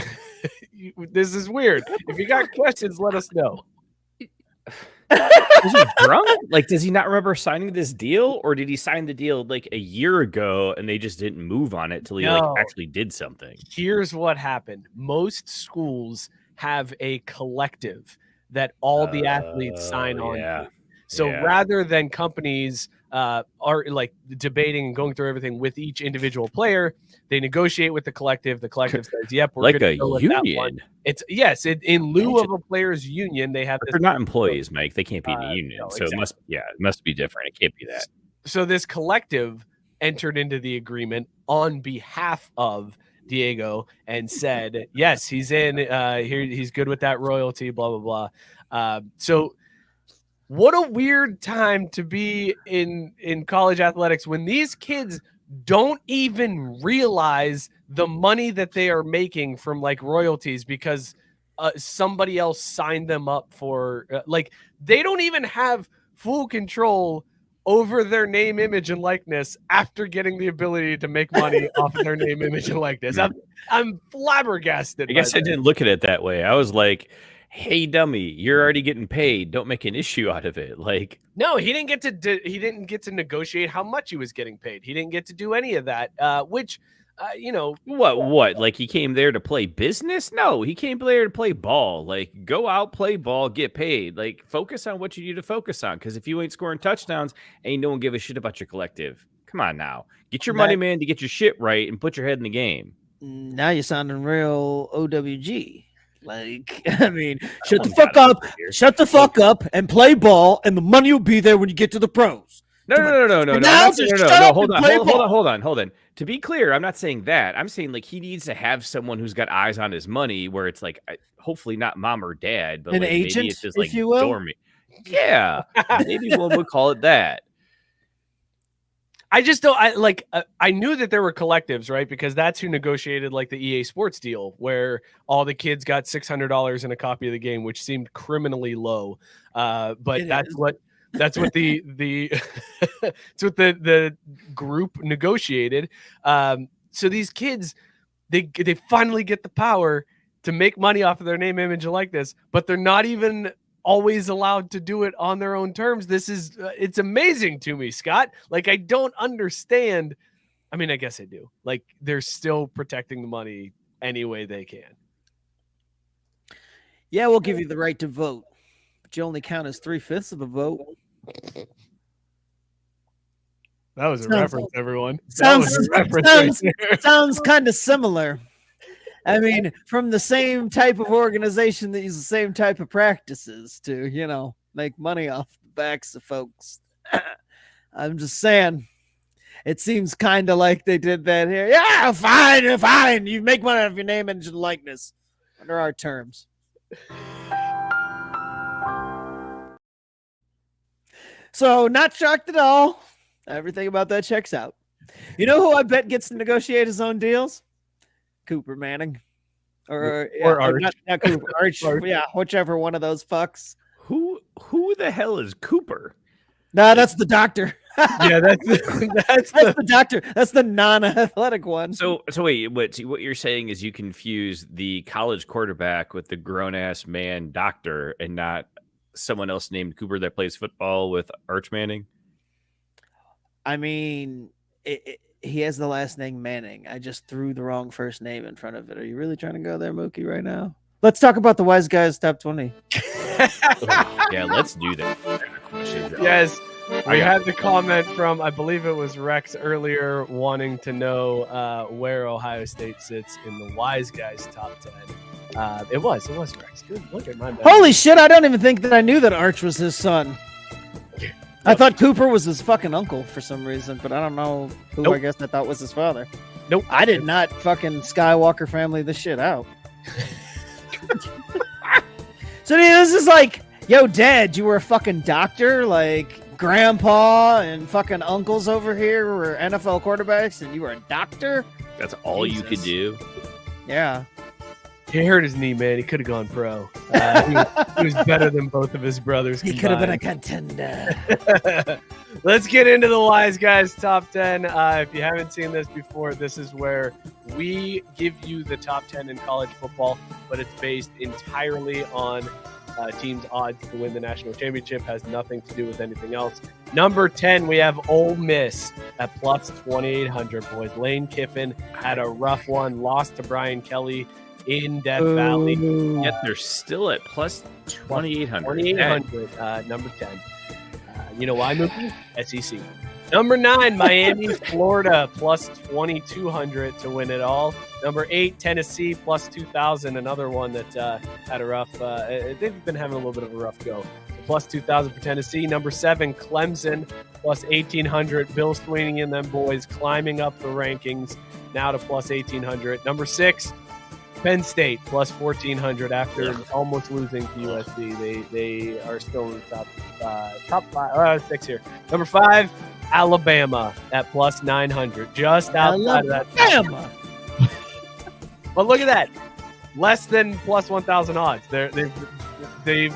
this is weird. If you got questions, let us know." Is he drunk? Like, does he not remember signing this deal, or did he sign the deal like a year ago and they just didn't move on it till he actually did something? Here's what happened. Most schools have a collective that all the athletes sign on yeah. to. So rather than companies are like debating and going through everything with each individual player, they negotiate with the collective. The collective says, "Yep, we're like good a to go with that one." union. It's in lieu of a players' union, they have. But this they're not employees, Mike. They can't be in a union, no, so it must be different. It can't be that. So this collective entered into the agreement on behalf of Diego and said, "Yes, he's in here. He's good with that royalty." Blah blah blah. So. What a weird time to be in college athletics when these kids don't even realize the money that they are making from like royalties because somebody else signed them up for like they don't even have full control over their name, image, and likeness after getting the ability to make money off of their name, image, and likeness. I'm flabbergasted. I guess I didn't look at it that way. I was like, hey, dummy, you're already getting paid. Don't make an issue out of it. Like, no, he didn't get to negotiate how much he was getting paid. He didn't get to do any of that. Which, what? Like he came there to play business? No, he came there to play ball. Like, go out, play ball, get paid. Like, focus on what you need to focus on. Because if you ain't scoring touchdowns, ain't no one give a shit about your collective. Come on now, get your money, man, to get your shit right and put your head in the game. Now you're sounding real OWG. Like, I mean, shut the fuck up, shut the fuck up, and play ball, and the money will be there when you get to the pros. No. Hold on. To be clear, I'm not saying that. I'm saying like he needs to have someone who's got eyes on his money, where it's like, hopefully not mom or dad, but an like agent, maybe it's just like if you will. dormant. Yeah, maybe one would call it that. I just don't. I knew that there were collectives, right? Because that's who negotiated like the EA Sports deal, where all the kids got $600 in a copy of the game, which seemed criminally low. But that's what the it's what the group negotiated. So these kids, they finally get the power to make money off of their name, image, and likeness, but they're not even always allowed to do it on their own terms. This is it's amazing to me, Scott. Like, I don't understand. I mean, I guess I do. Like, they're still protecting the money any way they can. Yeah, we'll give you the right to vote, but you only count as 3/5 of a vote. That was a reference, everyone. Sounds kind of similar. I mean, from the same type of organization that uses the same type of practices to, make money off the backs of folks. I'm just saying, it seems kind of like they did that here. Yeah, fine. You make money off your name, image, and likeness under our terms. So, not shocked at all. Everything about that checks out. You know who I bet gets to negotiate his own deals? Cooper Manning. Or Arch. Not Cooper, Arch. Yeah, whichever one of those fucks. Who the hell is Cooper? No, that's the doctor. Yeah, that's the doctor. That's the non-athletic one. So wait, what you're saying is you confuse the college quarterback with the grown-ass man doctor and not someone else named Cooper that plays football with Arch Manning? I mean, he has the last name Manning. I just threw the wrong first name in front of it. Are you really trying to go there, Mookie, right now? Let's talk about the Wiseguys top 20. Yeah, let's do that. Yes. We had the comment from, I believe it was Rex earlier, wanting to know where Ohio State sits in the Wiseguys top 10. It was Rex. Good look at my bad. Holy shit, I don't even think that I knew that Arch was his son. I thought Cooper was his fucking uncle for some reason, but I don't know who. Nope. I guess I thought was his father. Nope. I did not fucking Skywalker family this shit out. So this is like, yo, Dad, you were a fucking doctor? Like, Grandpa and fucking uncles over here were NFL quarterbacks and you were a doctor? That's all Jesus. You could do? Yeah. He hurt his knee, man. He could have gone pro. He was better than both of his brothers combined. He could have been a contender. Let's get into the Wiseguys top 10. If you haven't seen this before, this is where we give you the top 10 in college football, but it's based entirely on teams' odds to win the national championship. Has nothing to do with anything else. Number 10, we have Ole Miss at plus 2,800, boys. Lane Kiffin had a rough one, lost to Brian Kelly in Death Valley. Yet they're still at plus 2,800. 2,800, number 10. You know why, Mookie? SEC. Number 9, Miami, Florida, plus 2,200 to win it all. Number 8, Tennessee, plus 2,000. Another one that had a rough. They've been having a little bit of a rough go. Plus 2,000 for Tennessee. Number 7, Clemson, plus 1,800. Bill Sweeney and them boys climbing up the rankings now to plus 1,800. Number 6, Penn State, plus 1,400 after almost losing to USC. They are still in the top 5, 6 here. Number 5, Alabama at plus 900, just outside of that. Alabama. But look at that, less than plus 1,000 odds. They've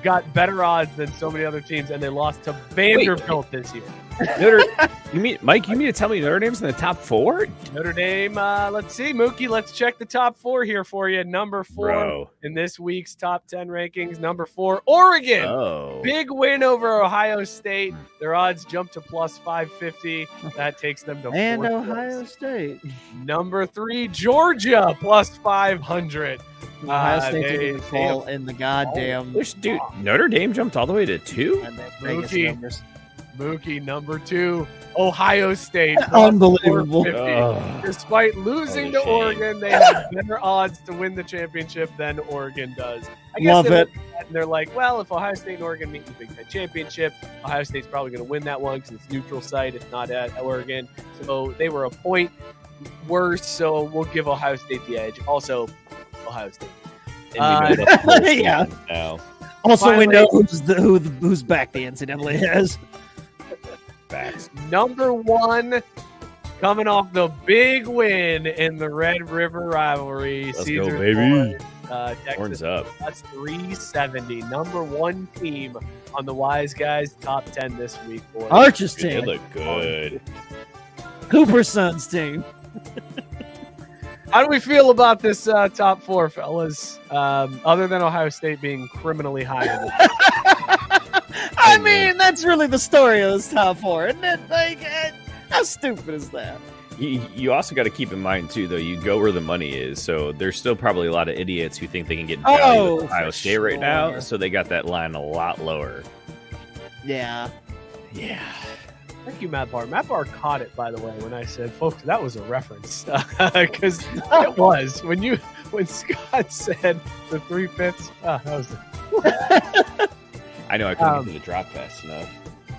got better odds than so many other teams, and they lost to Vanderbilt this year. You mean to tell me Notre Dame's in the top 4? Notre Dame, let's see, Mookie, let's check the top 4 here for you. Number 4 in this week's top 10 rankings. Number 4, Oregon. Oh. Big win over Ohio State. Their odds jump to plus 550. That takes them to And 4th Ohio place. State. Number 3, Georgia, plus 500. Ohio State didn't fall in the goddamn. Dude, Notre Dame jumped all the way to 2? And then Vegas Mookie. numbers. Mookie, number 2, Ohio State. plus Unbelievable. 450. Despite losing to What a shame. Oregon, they have better odds to win the championship than Oregon does. I guess Love they it. look at that and they're like, well, if Ohio State and Oregon meet in the Big Ten championship, Ohio State's probably going to win that one because it's neutral site. It's not at Oregon. So they were a point worse, so we'll give Ohio State the edge. Also, Ohio State. And we know the Yeah. now. Also, we Finally- know who's back the NCAA has. Facts. Number 1, coming off the big win in the Red River rivalry. Let's Caesars go, baby. Texas. Horns up. That's 370. Number 1 team on the Wiseguys top 10 this week. Boys. Arch's They team. look good. Cooper's son's team. How do we feel about this top 4, fellas? Other than Ohio State being criminally high. In the I mean, that's really the story of this top 4, isn't it? Like, how stupid is that? You also got to keep in mind, too, though, you go where the money is. So there's still probably a lot of idiots who think they can get value Oh, with Ohio for State right now. sure. So they got that line a lot lower. Yeah. Yeah. Thank you, Matt Barr. Matt Barr caught it, by the way, when I said, folks, that was a reference. Because it was. When Scott said the 3/5, that was I know I couldn't get to the drop fast enough.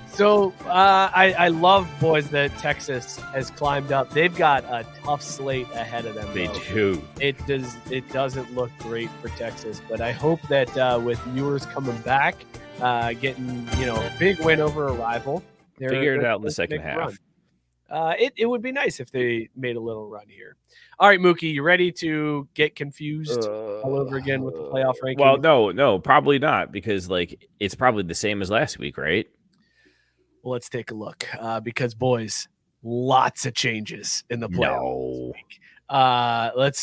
So I love, boys, that Texas has climbed up. They've got a tough slate ahead of them. They though. do. It doesn't look great for Texas, but I hope that with Ewers coming back, getting a big win over a rival, Figure it they're out in the gonna second make a half. run. It would be nice if they made a little run here. All right, Mookie, you ready to get confused all over again with the playoff ranking? Well, no, probably not, because it's probably the same as last week, right? Well, let's take a look because, boys, lots of changes in the playoffs this week.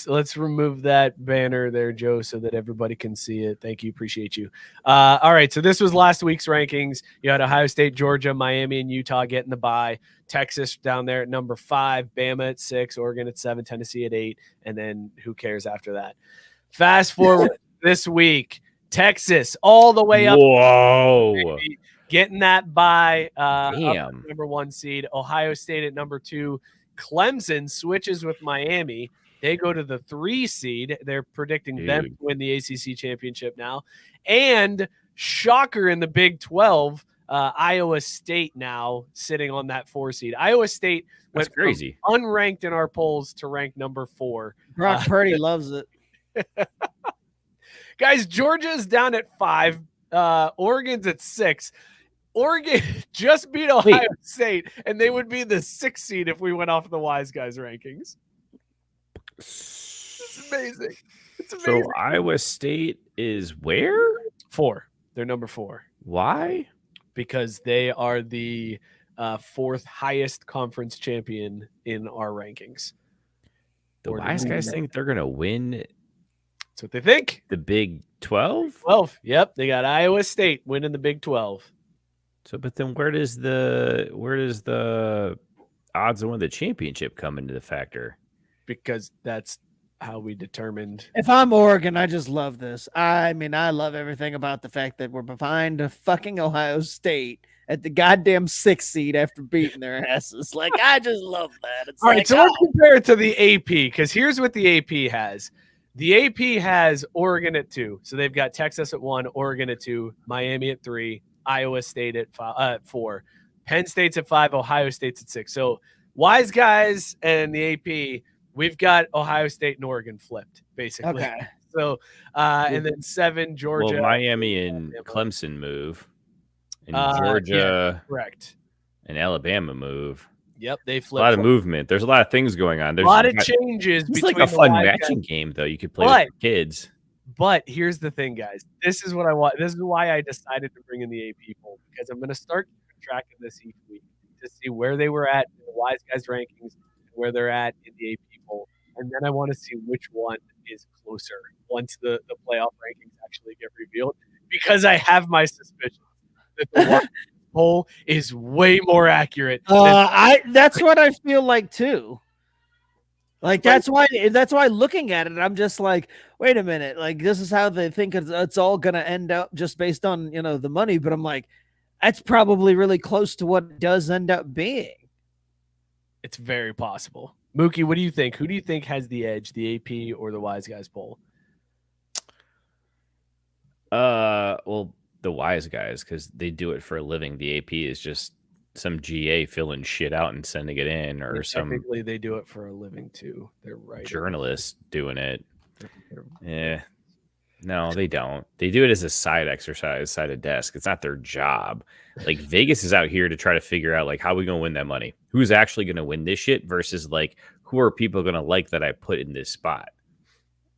Let's remove that banner there, Joe, so that everybody can see it. Thank you. Appreciate you. All right. So this was last week's rankings. You had Ohio State, Georgia, Miami, and Utah getting the bye. Texas down there at number 5, Bama at 6, Oregon at 7, Tennessee at 8, and then who cares after that? Fast forward this week, Texas all the way up. Whoa. Getting that bye. Damn. Number 1 seed. Ohio State at number 2. Clemson switches with Miami. They go to the 3 seed. They're predicting them to win the ACC championship now. And shocker in the Big 12, Iowa State now sitting on that 4 seed. Iowa State went That's crazy. from unranked in our polls to rank number 4. Brock Purdy loves it. Guys, Georgia's down at 5. Oregon's at 6. Oregon just beat Ohio State, and they would be the 6th seed if we went off the Wiseguys rankings. It's amazing. It's amazing. So Iowa State is where? 4. They're number 4 Why? because they are the 4th highest conference champion in our rankings. The Or the wise guys movement. think they're going to win That's what they think. the Big 12? 12. Yep, they got Iowa State winning the Big 12. So, but then where does the odds of winning the championship come into the factor? Because that's how we determined. If I'm Oregon, I just love this. I mean, I love everything about the fact that we're behind a fucking Ohio State at the goddamn 6th seed after beating their asses. Like, I just love that. It's All like, right, so let's compare it to the AP, because here's what the AP has. The AP has Oregon at 2. So they've got Texas at 1, Oregon at 2, Miami at 3, Iowa State at 4, Penn State's at 5, Ohio State's at 6. So Wiseguys and the AP, we've got Ohio State and Oregon flipped, basically. Okay. So, and then 7, Georgia. Well, Miami and Clemson move. And Yeah, Georgia correct. and Alabama move. Yep, they A flipped. lot of movement. There's a lot of things going on. There's a lot of changes. It's between like a fun the matching Wiseguys. game, though. You could play with the kids. But here's the thing, guys. This is what I want. This is why I decided to bring in the AP poll, because I'm going to start tracking this each week to see where they were at in the Wiseguys rankings and where they're at in the AP poll. And then I want to see which one is closer once the playoff rankings actually get revealed, because I have my suspicions that the one poll is way more accurate. that's what I feel like too. Like that's why looking at it, I'm just like, wait a minute, like this is how they think it's all gonna end up just based on the money. But I'm like, that's probably really close to what it does end up being. It's very possible. Mookie, what do you think? Who do you think has the edge, the AP or the Wiseguys poll? Well, the Wiseguys, because they do it for a living. The AP is just some GA filling shit out and sending it in, or some technically they do it for a living too. They're right. Journalists doing it. Yeah. No, they don't. They do it as a side exercise, side of desk. It's not their job. Like Vegas is out here to try to figure out like how we gonna win that money. Who's actually gonna win this shit versus like who are people gonna like that I put in this spot.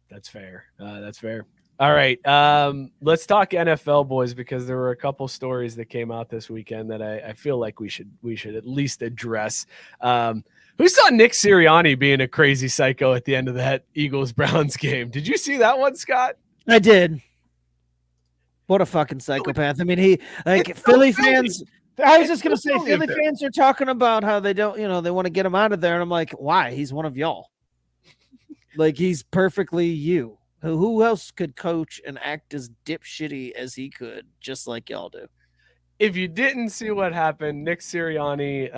That's fair. That's fair. All right. Let's talk NFL, boys, because there were a couple stories that came out this weekend that I feel like we should at least address. Who saw Nick Sirianni being a crazy psycho at the end of that Eagles-Browns game? Did you see that one, Scott? I did. What a fucking psychopath. I mean, he like Philly fans. I was just going to say Philly fans are talking about how they don't, they want to get him out of there. And I'm like, why? He's one of y'all. Like, he's perfectly you. Who else could coach and act as dipshitty as he could, just like y'all do? If you didn't see what happened, Nick Sirianni,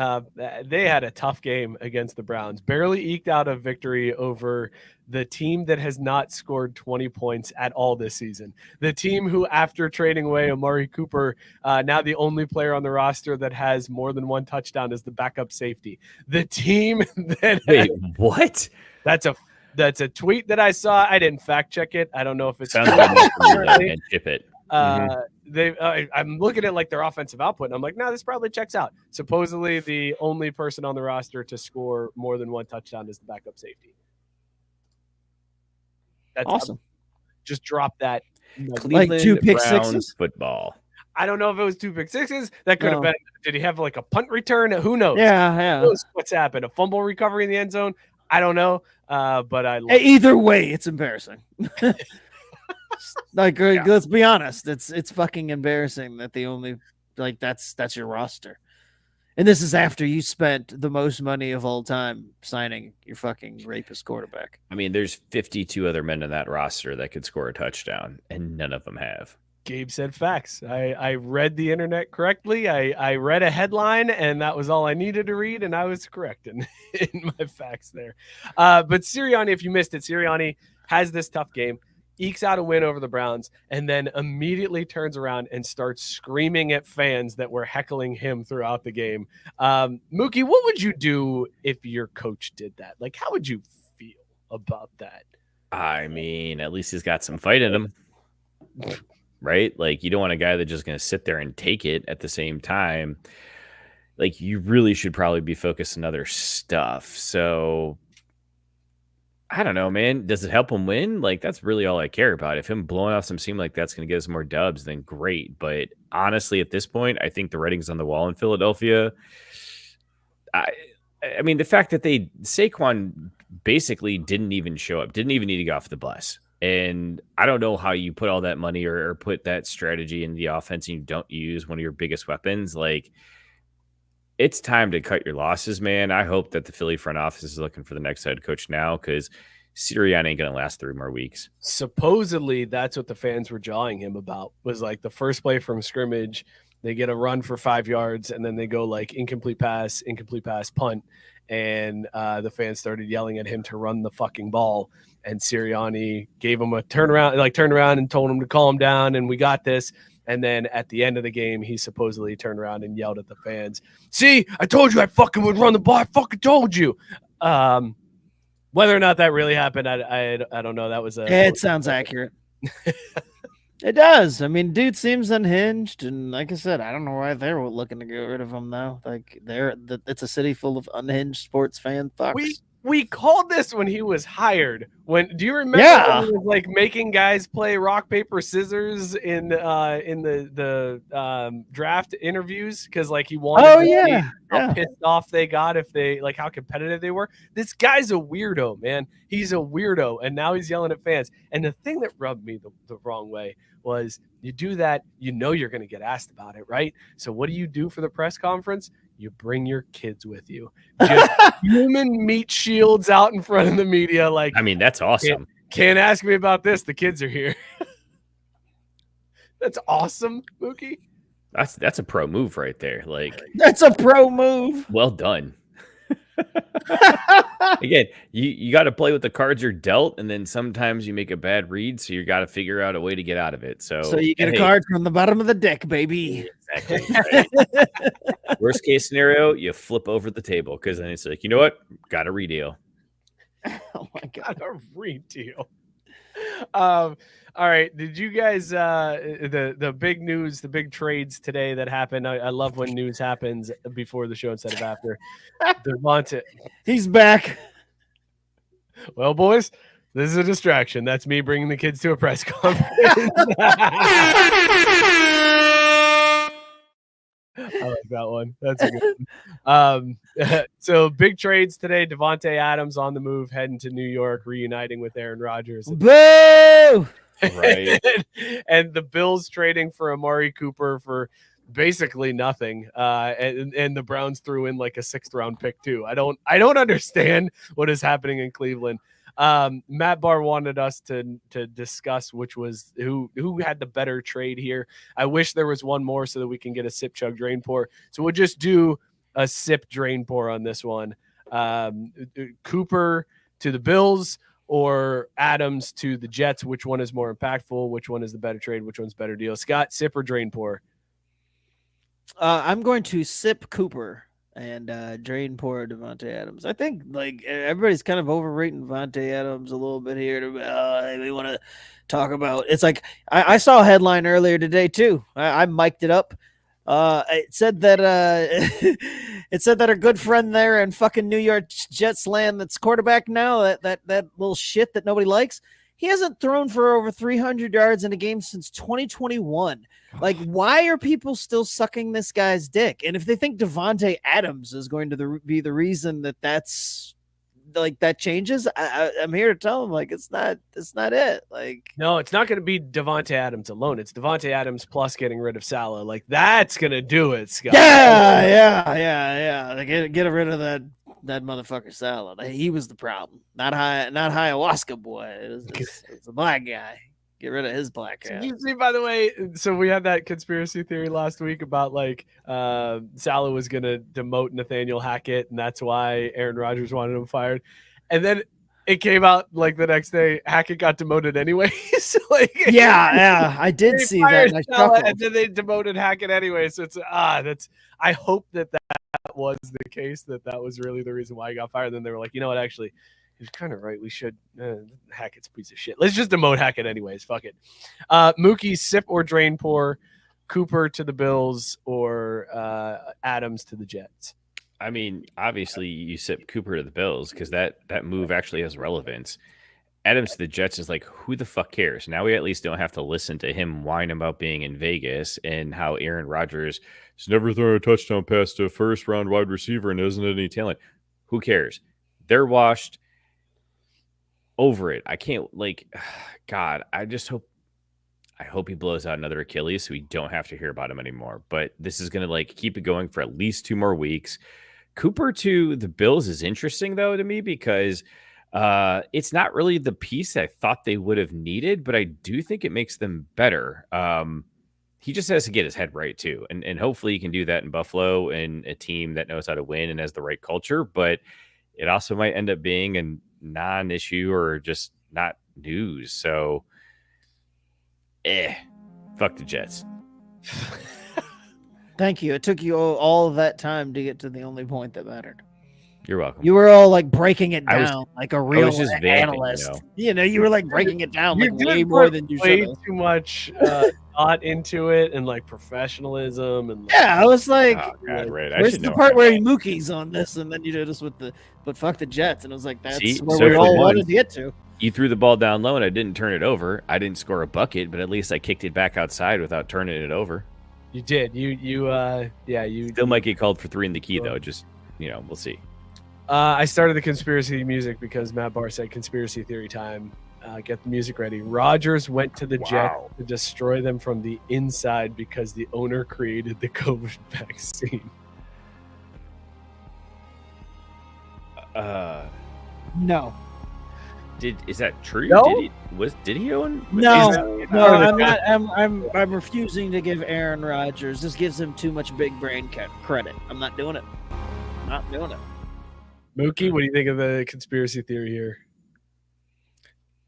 they had a tough game against the Browns. Barely eked out a victory over the team that has not scored 20 points at all this season. The team who, after trading away Amari Cooper, now the only player on the roster that has more than one touchdown is the backup safety. The team that Wait, what? That's a tweet that I saw. I didn't fact check it. I don't know if it's Sounds like chip it. I'm looking at like their offensive output, and I'm like, no, this probably checks out. Supposedly, the only person on the roster to score more than one touchdown is the backup safety. That's awesome. Just drop that. Like 2 pick sixes. Football. I don't know if it was 2 pick sixes. That could have been. Did he have like a punt return? Who knows? Yeah. Who knows what's happened? A fumble recovery in the end zone? I don't know. But either way, it's embarrassing. Like, let's be honest. It's fucking embarrassing that the only that's your roster. And this is after you spent the most money of all time signing your fucking rapist quarterback. I mean, there's 52 other men in that roster that could score a touchdown, and none of them have. Gabe said facts. I read the internet correctly. I read a headline, and that was all I needed to read, and I was correct in my facts there. But Sirianni, if you missed it, Sirianni has this tough game, ekes out a win over the Browns, and then immediately turns around and starts screaming at fans that were heckling him throughout the game. Mookie, what would you do if your coach did that? Like, how would you feel about that? I mean, at least he's got some fight in him. Right? Like, you don't want a guy that's just going to sit there and take it at the same time. Like, you really should probably be focused on other stuff. So, I don't know, man. Does it help him win? Like, that's really all I care about. If him blowing off some steam like that's going to get us more dubs, then great. But honestly, at this point, I think the writing's on the wall in Philadelphia. I mean, the fact that Saquon basically didn't even show up, didn't even need to get off the bus. And I don't know how you put all that money or put that strategy in the offense and you don't use one of your biggest weapons. Like, it's time to cut your losses, man. I hope that the Philly front office is looking for the next head coach now, because Sirianni ain't going to last 3 more weeks. Supposedly, that's what the fans were jawing him about, was like the first play from scrimmage, they get a run for 5 yards, and then they go like incomplete pass, punt. And the fans started yelling at him to run the fucking ball. And Sirianni gave him a turned around and told him to calm down, and we got this. And then at the end of the game, he supposedly turned around and yelled at the fans, "See, I told you I fucking would run the ball. I fucking told you." Whether or not that really happened, I don't know. That was it sounds accurate. It does. I mean, dude seems unhinged, and like I said, I don't know why they're looking to get rid of him though. Like, it's a city full of unhinged sports fan fucks. We called this when he was hired. Do you remember when he was like making guys play rock, paper, scissors in the draft interviews? Because like he wanted how pissed off they got if they like how competitive they were. This guy's a weirdo, man. He's a weirdo, and now he's yelling at fans. And the thing that rubbed me the wrong way was, you do that, you know you're going to get asked about it, right? So what do you do for the press conference? You bring your kids with you. Just human meat shields out in front of the media. Like, I mean, that's awesome. Can't ask me about this. The kids are here. That's awesome, Mookie. That's a pro move right there. Like, that's a pro move. Well done. Again, you got to play with the cards you're dealt, and then sometimes you make a bad read, so you got to figure out a way to get out of it. So you get a card from the bottom of the deck, baby. Exactly. Right? Worst case scenario, you flip over the table, because then it's like, you know what? Got a redeal. Oh my god, a redeal. All right. Did you guys the big news, the big trades today that happened? I love when news happens before the show instead of after. Davante, he's back. Well, boys, this is a distraction. That's me bringing the kids to a press conference. I like that one. That's a good one. So big trades today. Davante Adams on the move, heading to New York, reuniting with Aaron Rodgers. Boo! Right. And the Bills trading for Amari Cooper for basically nothing. And the Browns threw in like a 6th round pick too. I don't understand what is happening in Cleveland. Matt Barr wanted us to discuss which was who had the better trade here. I wish there was one more so that we can get a sip, chug, Drainpour. So we'll just do a sip, Drainpour on this one. Cooper to the Bills or Adams to the Jets. Which one is more impactful? Which one is the better trade? Which one's better deal? Scott, sip or Drainpour? I'm going to sip Cooper and Drainpour Davante Adams. I think like everybody's kind of overrating Davante Adams a little bit here. We want to talk about. It's like I saw a headline earlier today too. I mic'd it up. It said that our good friend there in fucking New York Jets land, that's quarterback now, that little shit that nobody likes, he hasn't thrown for over 300 yards in a game since 2021. Like, why are people still sucking this guy's dick? And if they think Davante Adams is going to be the reason that's like that changes, I'm here to tell them like it's not it. Like, no, it's not going to be Davante Adams alone. It's Davante Adams plus getting rid of Salah. Like, that's going to do it, Scott. Yeah. Like, get rid of that motherfucker Salah. He was the problem. Not ayahuasca boy. It's a black guy. Get rid of his black ass. You see, by the way, so we had that conspiracy theory last week about like Salah was going to demote Nathaniel Hackett, and that's why Aaron Rodgers wanted him fired. And then it came out like the next day, Hackett got demoted anyway. So like, yeah, I did see that. And then they demoted Hackett anyway. So it's I hope that was the case, that was really the reason why he got fired. Then they were like, you know what, actually, he's kind of right. We should Hackett's a piece of shit. Let's just demote Hackett anyways. Fuck it. Mookie, sip or Drainpour, Cooper to the Bills or Adams to the Jets. I mean, obviously you sip Cooper to the Bills because that move actually has relevance. Adams to the Jets is like, who the fuck cares? Now we at least don't have to listen to him whine about being in Vegas and how Aaron Rodgers has never thrown a touchdown pass to a first-round wide receiver and isn't any talent. Who cares? They're washed. over it. I can't God, I hope he blows out another Achilles so we don't have to hear about him anymore. But this is gonna keep it going for at least 2 more weeks. Cooper to the Bills is interesting though to me because it's not really the piece I thought they would have needed, but I do think it makes them better. He just has to get his head right too. And hopefully he can do that in Buffalo and a team that knows how to win and has the right culture, but it also might end up being a non-issue or just not news. So fuck the Jets. Thank you. It took you all of that time to get to the only point that mattered. You're welcome. You were all breaking it down like a real just analyst. vamping, You were breaking it down You way did more put than you way should. too much thought into it and professionalism and Yeah, I was like, Oh, God, right. I where's should the know part how where to- he Mookie's on this, and then you did us with but fuck the Jets, and it was like that's See? where So we for all one- wanted to get to. You threw the ball down low and I didn't turn it over. I didn't score a bucket, but at least I kicked it back outside without turning it over. you did. You Still might get called for 3 in the key though. Just we'll see. I started the conspiracy music because Matt Barr said conspiracy theory time. Get the music ready. Rodgers went to the Jets to destroy them from the inside because the owner created the COVID vaccine. No, Is that true? No? Did he own? no, Is no. part of I'm the not. I'm refusing to give Aaron Rodgers. This gives him too much big brain credit. I'm not doing it. Not doing it. Mookie, what do you think of the conspiracy theory here?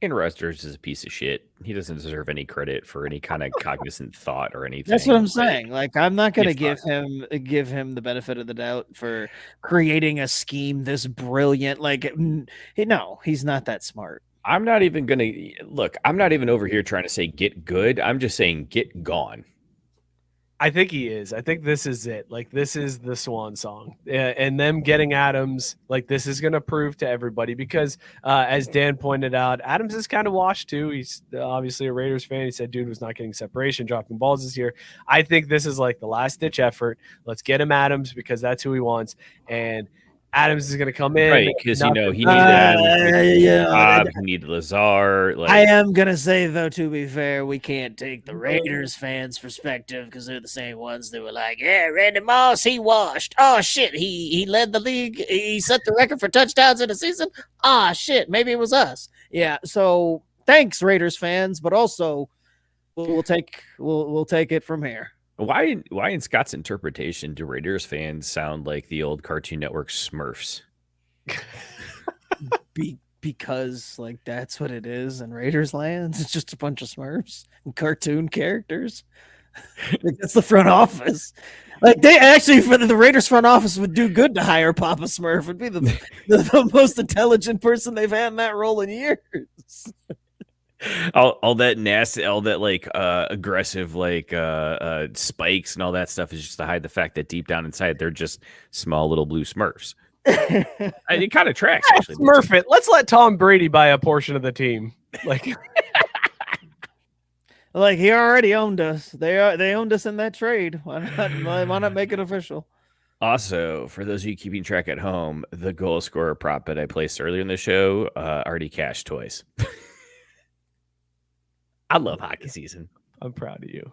Aaron Rodgers is a piece of shit. He doesn't deserve any credit for any kind of cognizant thought or anything. That's what I'm saying. I'm not going to It's give him the benefit of the doubt for creating a scheme this brilliant. No, he's not that smart. I'm not even gonna look. I'm not even over here trying to say get good. I'm just saying get gone. I think he is. I think this is it. This is the swan song. And them getting Adams, this is going to prove to everybody because, as Dan pointed out, Adams is kind of washed too. He's obviously a Raiders fan. He said dude was not getting separation, dropping balls this year. I think this is the last-ditch effort. Let's get him Adams because that's who he wants. And Adams is going to come in. Right, because he needed he needed Lazar. I am gonna say though, to be fair, we can't take the Raiders fans' perspective because they're the same ones that were like, "Yeah, Randy Moss, he washed. Oh shit, he led the league. He set the record for touchdowns in a season. Ah shit, maybe it was us." Yeah. So thanks, Raiders fans, but also we'll take it from here. Why in Scott's interpretation do Raiders fans sound like the old Cartoon Network Smurfs? Because that's what it is in Raiders lands. It's just a bunch of Smurfs and cartoon characters. That's the front office. They actually, for the Raiders front office, would do good to hire Papa Smurf. Would be the most intelligent person they've had in that role in years. all that nasty, all that aggressive spikes and all that stuff is just to hide the fact that deep down inside they're just small little blue Smurfs. It kind of tracks actually. Smurf it. Let's let Tom Brady buy a portion of the team. He already owned us. They owned us in that trade. Why not make it official? Also, for those of you keeping track at home, the goal scorer prop that I placed earlier in the show already cashed twice. I love hockey season. I'm proud of you.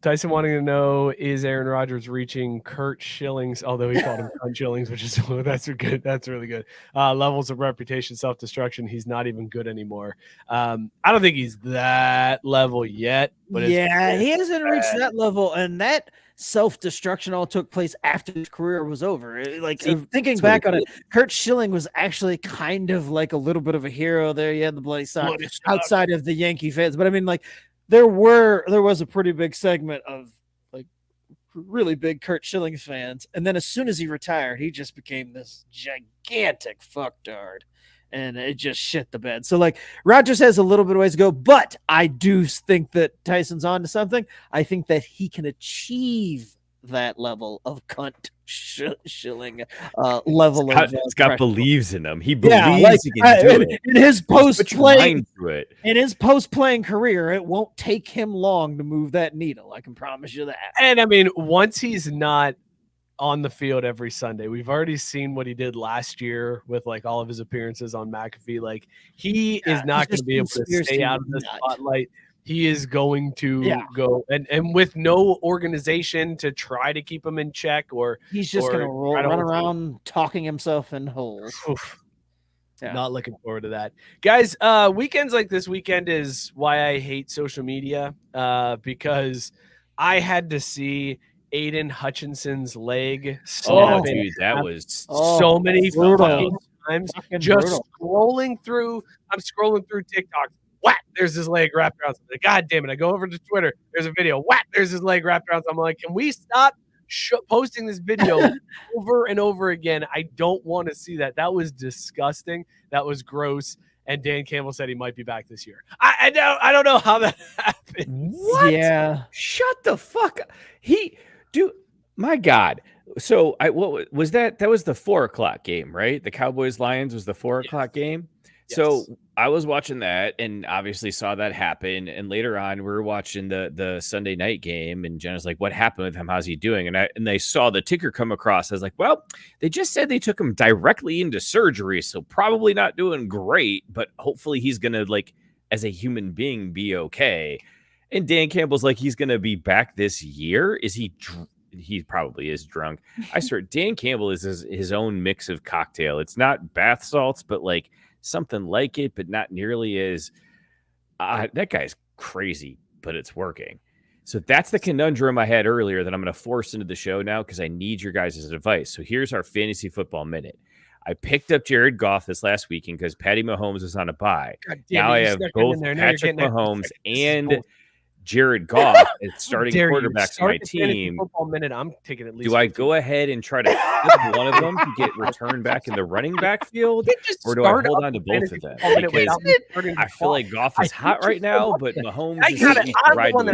Tyson wanting to know, is Aaron Rodgers reaching Kurt Schilling's, although he called him Cunt Schilling's, which is that's good. That's really good. Levels of reputation, self-destruction. He's not even good anymore. I don't think he's that level yet. But he hasn't reached that level, and that self-destruction all took place after his career was over. Thinking back on it, Kurt Schilling was actually kind of a little bit of a hero there. He had the bloody sock outside of the Yankee fans, but I mean, there was a pretty big segment of really big Kurt Schilling fans, and then as soon as he retired, he just became this gigantic fucktard, and it just shit the bed. So Rodgers has a little bit of ways to go, but I do think that Tyson's on to something. I think that he can achieve that level of cunt Schilling level Scott, of Scott believes in him. He believes he can do it. In his post-playing In his post-playing career, it won't take him long to move that needle. I can promise you that. And I mean, once he's not on the field every Sunday. We've already seen what he did last year with like all of his appearances on McAfee. Like he is not going to be able to stay out of the spotlight. He is going to go and with no organization to try to keep him in check, or he's just going to run around talking himself in holes. Yeah. Not looking forward to that. Guys, weekends like this weekend is why I hate social media, because I had to see Aiden Hutchinson's leg snap. Dude, that was so many fucking times. Just scrolling through. I'm scrolling through TikTok. Whack! There's his leg wrapped around something. God damn it! I go over to Twitter. There's a video. Whack! There's his leg wrapped around something. I'm like, can we stop posting this video over and over again? I don't want to see that. That was disgusting. That was gross. And Dan Campbell said he might be back this year. I don't know how that happened. What? Yeah. Shut the fuck up. My God. So what was that? That was the 4:00 game, right? The Cowboys Lions was the 4:00 game. Yes. So I was watching that and obviously saw that happen. And later on, we were watching the Sunday night game, and Jenna's like, "What happened with him? How's he doing?" And they saw the ticker come across. I was like, "Well, they just said they took him directly into surgery, so probably not doing great, but hopefully he's gonna, like, as a human being, be okay." And Dan Campbell's like, he's gonna be back this year. Is he? He probably is drunk. I swear, Dan Campbell is his own mix of cocktail. It's not bath salts, but like something like it, but not nearly as that guy's crazy, but it's working. So that's the conundrum I had earlier that I'm going to force into the show now because I need your guys' advice. So here's our fantasy football minute. I picked up Jared Goff this last weekend because Patty Mahomes was on a bye. Now I have both Patrick Mahomes and Jared Goff as starting quarterbacks on my team. Football minute, I'm taking at least. Do I go ahead and try to flip one of them to get returned back in the running back field, or do I hold on to both of them? Because I feel like Goff is hot right now, but Mahomes is riding.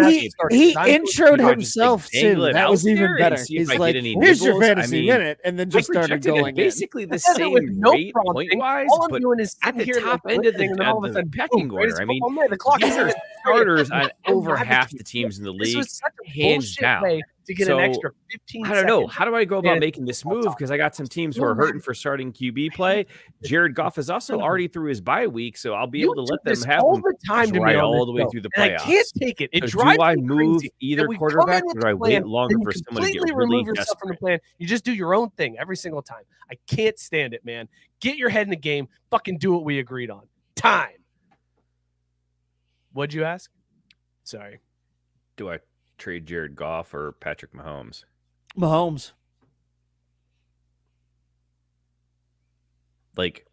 He introed himself too. That was even better. He's like, "Here's your fantasy minute," and then just started going. Basically the same rate point wise, but at the top end of the pecking order. I mean, these are starters on over half the teams in the league, hands down. To get an extra 15 I don't know. How do I go about making this move? Because I got some teams who are hurting for starting QB play. Jared Goff is also already through his bye week, so I'll be able to let them have all the time to me all the way through the playoffs. I can't take it. It so drives do I me move crazy. either quarterback, or do I wait longer for someone to get really remove yourself from the desperate? plan? You just do your own thing every single time. I can't stand it, man. Get your head in the game. Fucking do what we agreed on. Time. What'd you ask? Sorry. Do I trade Jared Goff or Patrick Mahomes? Mahomes. Like,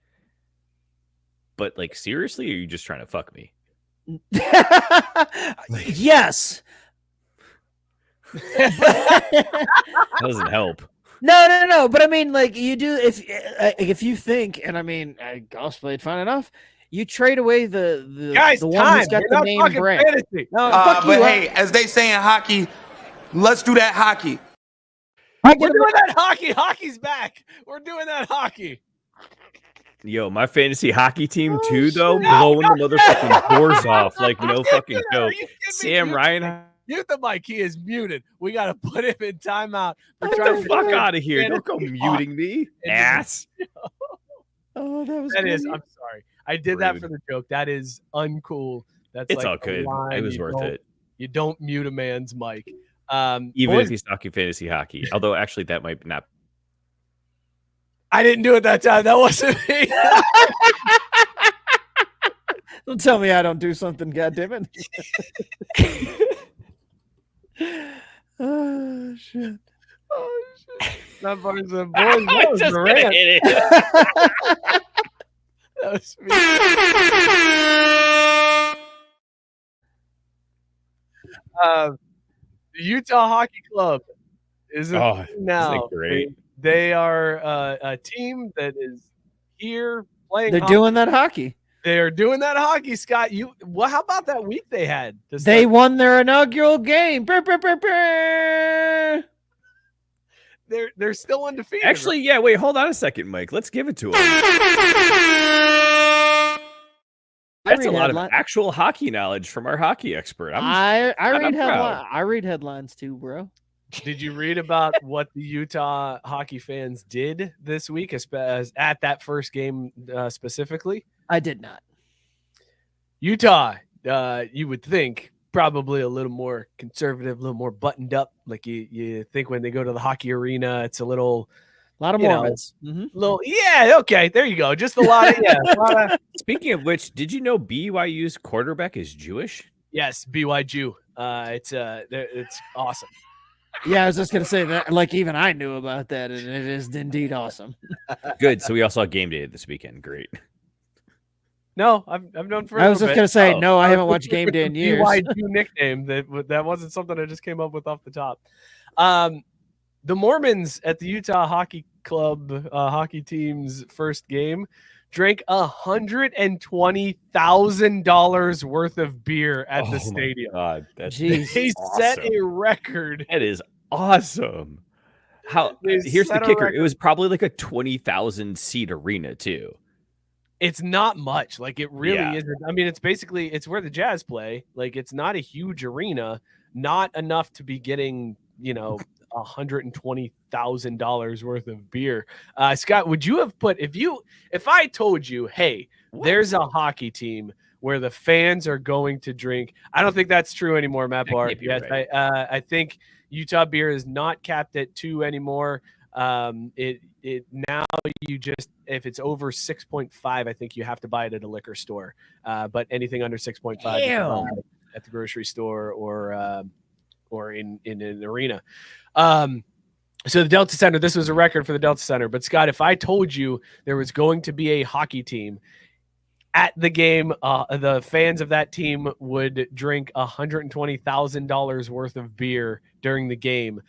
but like, seriously, or are you just trying to fuck me? Yes. That doesn't help. No. But I mean, like, you do if you think, and I mean, Goff's played fine enough. You trade away the guys. The one who's got the name brand. Fantasy. No, but hey, as they say in hockey, let's do that hockey. We're doing that hockey. Hockey's back. We're doing that hockey. Yo, my fantasy hockey team too, though, blowing the motherfucking doors off like no fucking joke. Sam Ryan. Mute the mic. He is muted. We got to put him in timeout. Get the fuck out of here. Don't go muting me, ass. Oh, that is. I'm sorry. I did that for the joke. That is uncool. That's it's like all good. It was worth it. You don't mute a man's mic. Even if he's talking fantasy hockey. Although, actually, that might not. I didn't do it that time. That wasn't me. Don't tell me I don't do something, goddammit. Oh, shit. That boys, boys, I was just gonna hit it. That was me. The Utah Hockey Club is now great. They are a team that is here playing. They're doing that hockey. They are doing that hockey, Scott. How about that week they had? They won their inaugural game. Brr, brr, brr, brr. They're still undefeated. Actually, yeah. Wait, hold on a second, Mike. Let's give it to them. That's a lot of actual hockey knowledge from our hockey expert. I read headlines too, bro. Did you read about what the Utah hockey fans did this week as at that first game specifically? I did not. Utah, you would think probably a little more conservative, a little more buttoned up. Like you think when they go to the hockey arena, it's a little. A lot of Mormons. Okay, there you go. Just a lot of Speaking of which, did you know BYU's quarterback is Jewish? Yes, BYU. It's awesome. Yeah, I was just gonna say that. Like even I knew about that, and it is indeed awesome. Good. So we all saw game day this weekend. Great. No, I've known for. I was just gonna say no. I haven't was watched game day in years. BYU nickname that wasn't something I just came up with off the top. The Mormons at the Utah Hockey Club hockey team's first game drank $120,000 worth of beer at the stadium. God, that's They awesome. set a record. That is awesome. Here's the kicker. It was probably like a 20,000 seat arena too. It's not much. Like it really Yeah. isn't. I mean, it's where the Jazz play. Like it's not a huge arena, not enough to be getting, $120,000 worth of beer. Scott, would you have put if I told you, hey, there's a hockey team where the fans are going to drink? I don't think that's true anymore, Matt Barr. Yes, right. I think Utah beer is not capped at 2 anymore. It now you just, if it's over 6.5, I think you have to buy it at a liquor store. But anything under 6.5 you can buy at the grocery store or in an arena. So the Delta Center, this was a record for the Delta Center. But Scott, if I told you there was going to be a hockey team at the game, the fans of that team would drink $120,000 worth of beer during the game,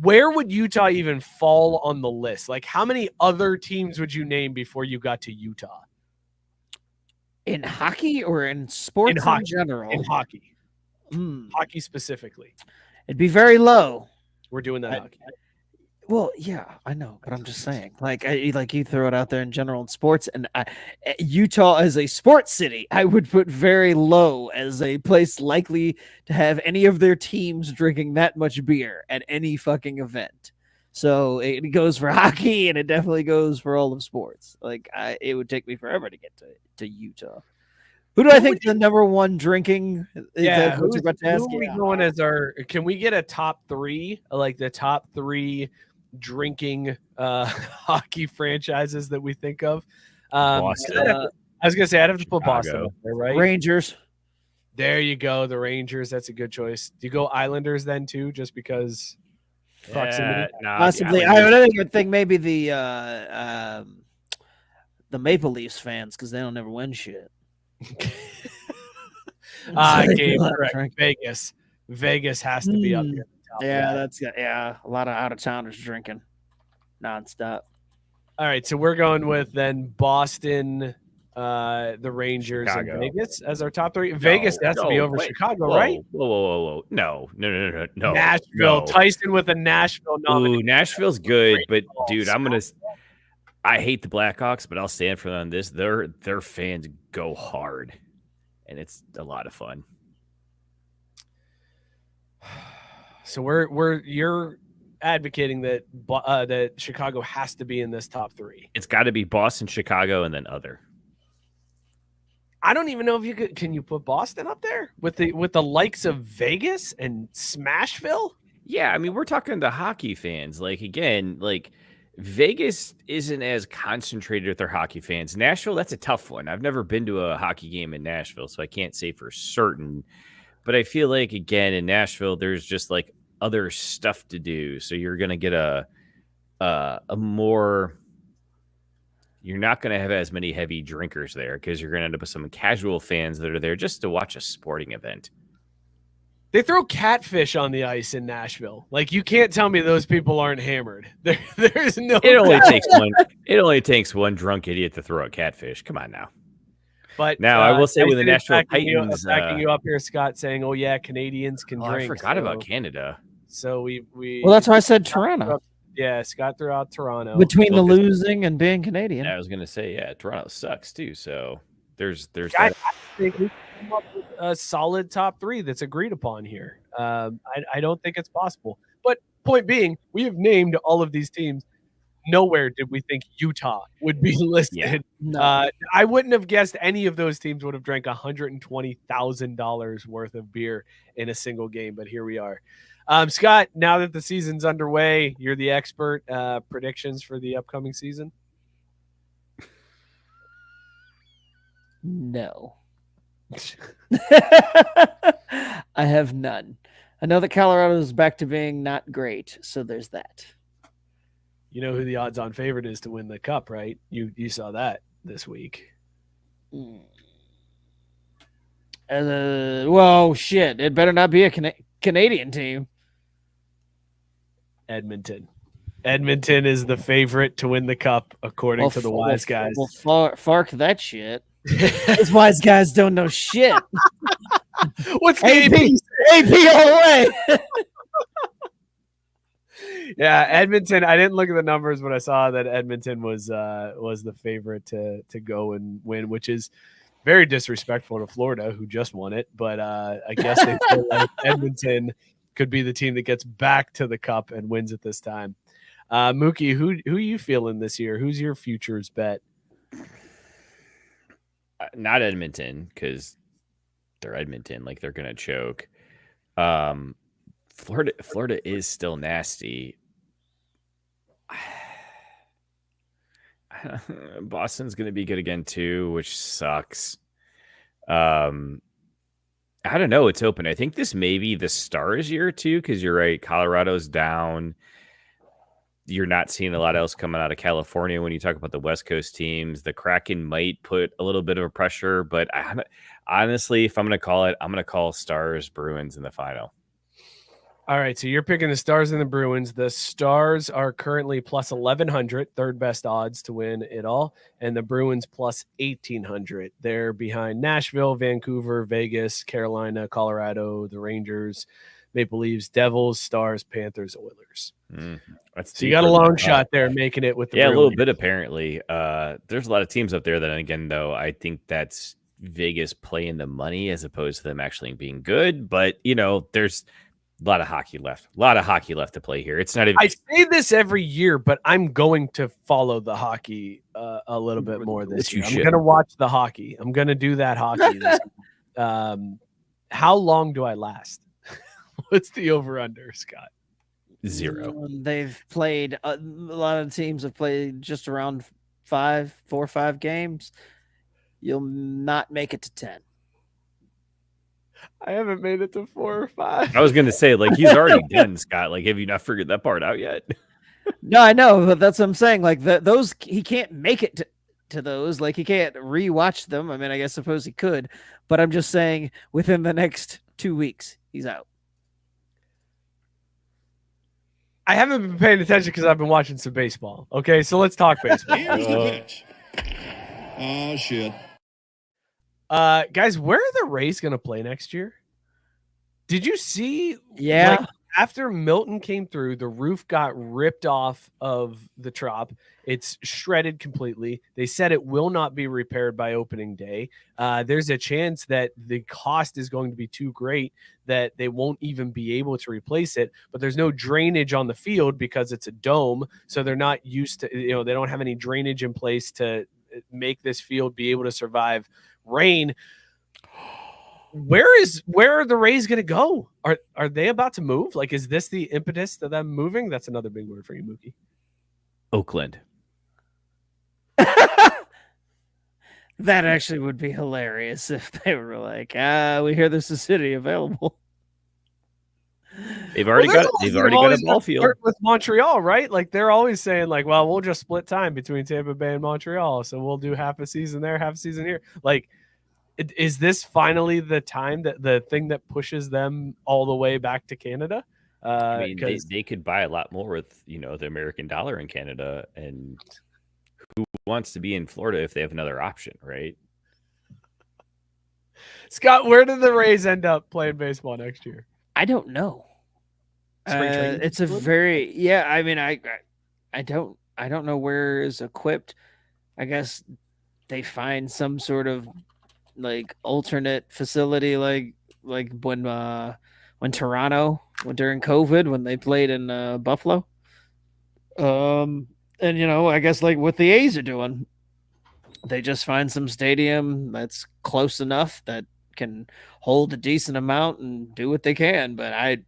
where would Utah even fall on the list? Like, how many other teams would you name before you got to Utah? In hockey or in sports in general? In hockey. Hockey specifically. It'd be very low. We're doing that hockey. Well, yeah, I know, but I'm just saying. Like you throw it out there in general in sports, and Utah as a sports city, I would put very low as a place likely to have any of their teams drinking that much beer at any fucking event. So it goes for hockey, and it definitely goes for all of sports. Like it would take me forever to get to Utah. Who do I think the number one drinking? Yeah, who are we going as our? Can we get a top 3, like the top 3 drinking hockey franchises that we think of? Boston. I was gonna say I'd have to put Chicago. Boston up there, right? Rangers. There you go, the Rangers. That's a good choice. Do you go Islanders then too, just because? Proximity? Possibly. I would think maybe the Maple Leafs fans, because they don't ever win shit. Game correct. Vegas has to be up here. Yeah, a lot of out of towners drinking nonstop. All right, so we're going with then Boston, the Rangers, Chicago. and Vegas as our top 3. Vegas has to be over Chicago, right? Whoa. No. Nashville. No. Tyson with a Nashville nominee. Ooh, Nashville's good, but dude, I hate the Blackhawks, but I'll stand for them on this. Their fans go hard, and it's a lot of fun. So you're advocating that that Chicago has to be in this top 3. It's got to be Boston, Chicago, and then other. I don't even know if you could. Can you put Boston up there with the likes of Vegas and Smashville? Yeah, I mean, we're talking to hockey fans. Like again, like Vegas isn't as concentrated with their hockey fans. Nashville, that's a tough one. I've never been to a hockey game in Nashville, so I can't say for certain. But I feel like, again, in Nashville, there's just like other stuff to do. So you're going to get a more, you're not going to have as many heavy drinkers there because you're going to end up with some casual fans that are there just to watch a sporting event. They throw catfish on the ice in Nashville. Like, you can't tell me those people aren't hammered. There's no. It only takes one drunk idiot to throw a catfish. Come on now. But now I will say with the Nashville Titans, backing you up here, Scott, saying, "Oh yeah, Canadians can drink." I forgot about Canada. So we. Well, that's why I said Toronto. Yeah, Scott threw out Toronto between the losing and being Canadian. I was gonna say, yeah, Toronto sucks too. So there's. I think we come up with a solid top 3 that's agreed upon here. I don't think it's possible. But point being, we have named all of these teams. Nowhere did we think Utah would be listed. Yeah. No. I wouldn't have guessed any of those teams would have drank $120,000 worth of beer in a single game, but here we are. Scott, now that the season's underway, you're the expert. Predictions for the upcoming season? No. I have none. I know that Colorado is back to being not great, so there's that. You know who the odds-on favorite is to win the cup, right? You saw that this week. Well, shit. It better not be a Canadian team. Edmonton. Edmonton is the favorite to win the cup, according to the wise guys. Well, fark that shit. Those wise guys don't know shit. What's the AP all the way. Yeah, Edmonton. I didn't look at the numbers, but I saw that Edmonton was the favorite to go and win, which is very disrespectful to Florida, who just won it. But I guess they feel like Edmonton could be the team that gets back to the cup and wins it this time. Mookie, who you feeling this year? Who's your futures bet? Not Edmonton, because they're Edmonton, like they're gonna choke. Florida is still nasty. Boston's gonna be good again too, which sucks. I don't know. It's open. I think this may be the Stars year too, because you're right. Colorado's down. You're not seeing a lot else coming out of California when you talk about the West Coast teams. The Kraken might put a little bit of a pressure, but honestly, if I'm going to call it, I'm going to call Stars Bruins in the final. All right, so you're picking the Stars and the Bruins. The Stars are currently plus 1,100, third best odds to win it all, and the Bruins plus 1,800. They're behind Nashville, Vancouver, Vegas, Carolina, Colorado, the Rangers, Maple Leafs, Devils, Stars, Panthers, Oilers. So you got a long shot there making it with the Bruins. A little bit apparently. There's a lot of teams up there that, again, though, I think that's Vegas playing the money as opposed to them actually being good. But, there's a lot of hockey left. A lot of hockey left to play here. It's not even. I say this every year, but I'm going to follow the hockey a little bit more this year. I'm going to watch the hockey. I'm going to do that hockey this year. How long do I last? What's the over-under, Scott? 0. They've played a lot of teams have played just around 4 or 5 games. You'll not make it to 10. I haven't made it to 4 or 5. I was going to say, he's already done, Scott. Have you not figured that part out yet? No, I know, but that's what I'm saying. Those he can't make it to those. He can't rewatch them. I mean, I suppose he could, but I'm just saying within the next 2 weeks, he's out. I haven't been paying attention because I've been watching some baseball. Okay, so let's talk baseball. Here's the pitch. Oh, shit. Guys, where are the Rays going to play next year? Did you see? Yeah. After Milton came through, the roof got ripped off of the Trop. It's shredded completely. They said it will not be repaired by opening day. There's a chance that the cost is going to be too great that they won't even be able to replace it. But there's no drainage on the field because it's a dome. So they're not used to, they don't have any drainage in place to make this field be able to survive rain. Where are the Rays going to go? Are they about to move? Is this the impetus to them moving? That's another big word for you, Mookie. Oakland. That actually would be hilarious if they were like, we hear there's a city available. They've already got a ball field with Montreal, right? They're always saying well, we'll just split time between Tampa Bay and Montreal. So we'll do half a season there, half a season here. Is this finally the time that the thing that pushes them all the way back to Canada? I mean, they could buy a lot more with, the American dollar in Canada, and who wants to be in Florida if they have another option, right? Scott, where do the Rays end up playing baseball next year? I don't know. It's a very, I mean, I don't know where is equipped. I guess they find some sort of alternate facility, like when Toronto during COVID when they played in Buffalo. And I guess like what the A's are doing, they just find some stadium that's close enough that can hold a decent amount and do what they can. But I'd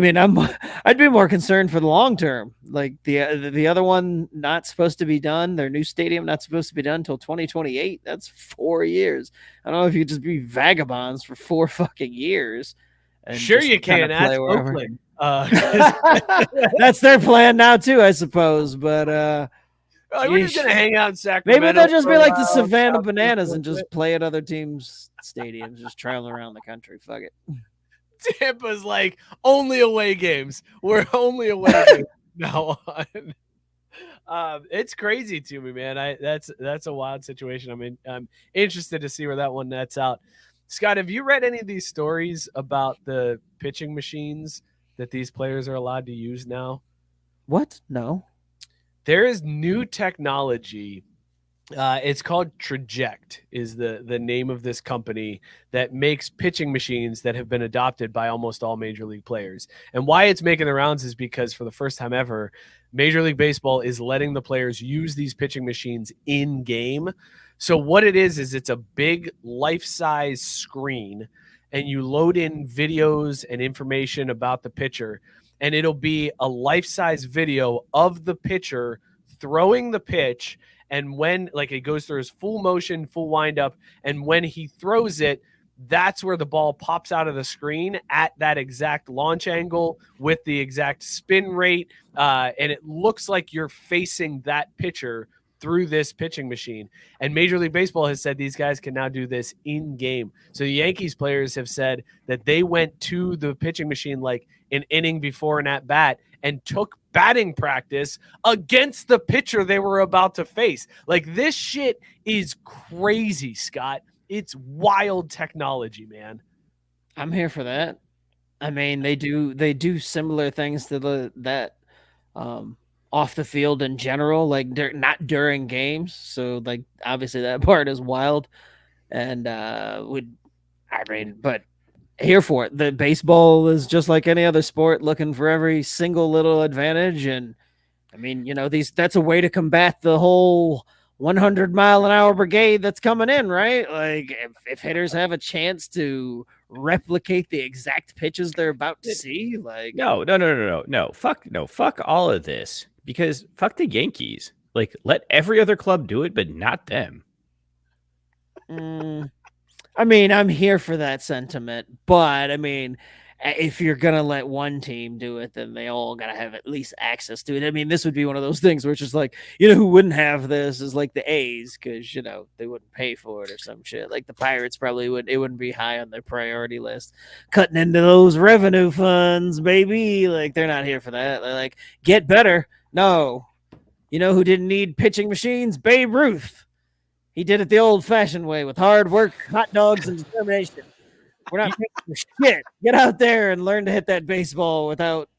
be more concerned for the long term. Like the other one not supposed to be done. Their new stadium not supposed to be done until 2028. That's 4 years. I don't know if you could just be vagabonds for 4 fucking years. And sure, you can. Ask Oakland. That's their plan now too, I suppose. But we're just gonna hang out in Sacramento. Maybe they'll just be like the Savannah Bananas and just play at other teams' stadiums, just traveling around the country. Fuck it. Tampa's like only away games. We're only away games now on. It's crazy to me, man. That's a wild situation. I'm interested to see where that one nets out. Scott, have you read any of these stories about the pitching machines that these players are allowed to use now? What? No. There is new technology. It's called Trajekt is the name of this company that makes pitching machines that have been adopted by almost all Major League players. And why it's making the rounds is because for the first time ever, Major League Baseball is letting the players use these pitching machines in game. So what it is it's a big life-size screen, and you load in videos and information about the pitcher, and it'll be a life-size video of the pitcher throwing the pitch. And when it goes through his full motion, full windup, and when he throws it, that's where the ball pops out of the screen at that exact launch angle with the exact spin rate. And it looks like you're facing that pitcher through this pitching machine. And Major League Baseball has said these guys can now do this in game. So the Yankees players have said that they went to the pitching machine like an inning before an at bat and took batting practice against the pitcher they were about to face. Like, this shit is crazy, Scott. It's wild technology, man. I'm here for that. I mean, they do similar things to that off the field in general, like not during games. So like obviously that part is wild, and but here for it. The baseball is just like any other sport, looking for every single little advantage. And I mean, that's a way to combat the whole 100-mile-an-hour brigade that's coming in, right? Like if hitters have a chance to replicate the exact pitches they're about to see, like no. Fuck all of this, because fuck the Yankees. Like, let every other club do it, but not them. I mean, I'm here for that sentiment, but I mean, if you're going to let one team do it, then they all got to have at least access to it. I mean, this would be one of those things where it's just like, who wouldn't have this is like the A's, because, they wouldn't pay for it or some shit. Like the Pirates probably wouldn't be high on their priority list. Cutting into those revenue funds, baby. Like, they're not here for that. They're like, get better. No. You know who didn't need pitching machines? Babe Ruth. He did it the old-fashioned way with hard work, hot dogs, and determination. We're not paying for shit. Get out there and learn to hit that baseball without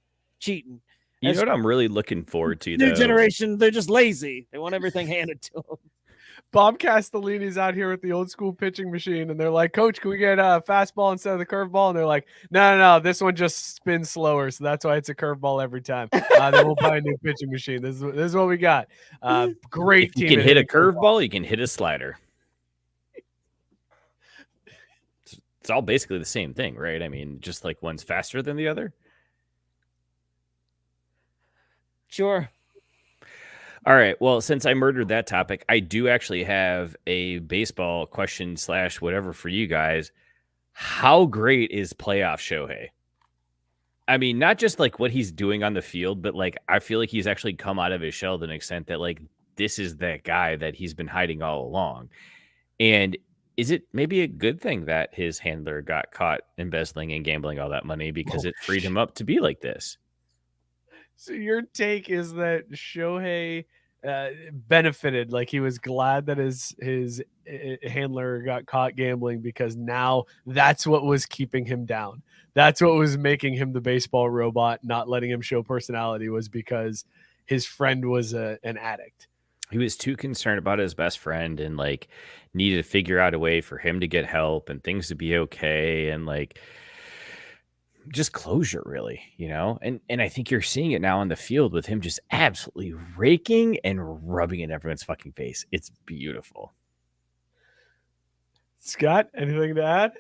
cheating. You know what I'm really looking forward to, though? New generation, they're just lazy. They want everything handed to them. Bob Castellini's out here with the old school pitching machine, and they're like, Coach, can we get a fastball instead of the curveball? And they're like, no, this one just spins slower, so that's why it's a curveball every time. Then we'll buy a new pitching machine. This is what we got. Great if team. You can hit a curveball, you can hit a slider. It's all basically the same thing, right? I mean, just like one's faster than the other. Sure. All right. Well, since I murdered that topic, I do actually have a baseball question / whatever for you guys. How great is playoff Shohei? I mean, not just like what he's doing on the field, but like I feel like he's actually come out of his shell to an extent that like this is that guy that he's been hiding all along. And is it maybe a good thing that his handler got caught embezzling and gambling all that money, because it freed him up to be like this? So your take is that Shohei benefited, like he was glad that his handler got caught gambling, because now that's what was keeping him down. That's what was making him the baseball robot, not letting him show personality, was because his friend was an addict. He was too concerned about his best friend and like needed to figure out a way for him to get help and things to be okay. And like, just closure, really, and I think you're seeing it now on the field with him just absolutely raking and rubbing in everyone's fucking face. It's beautiful. Scott, anything to add?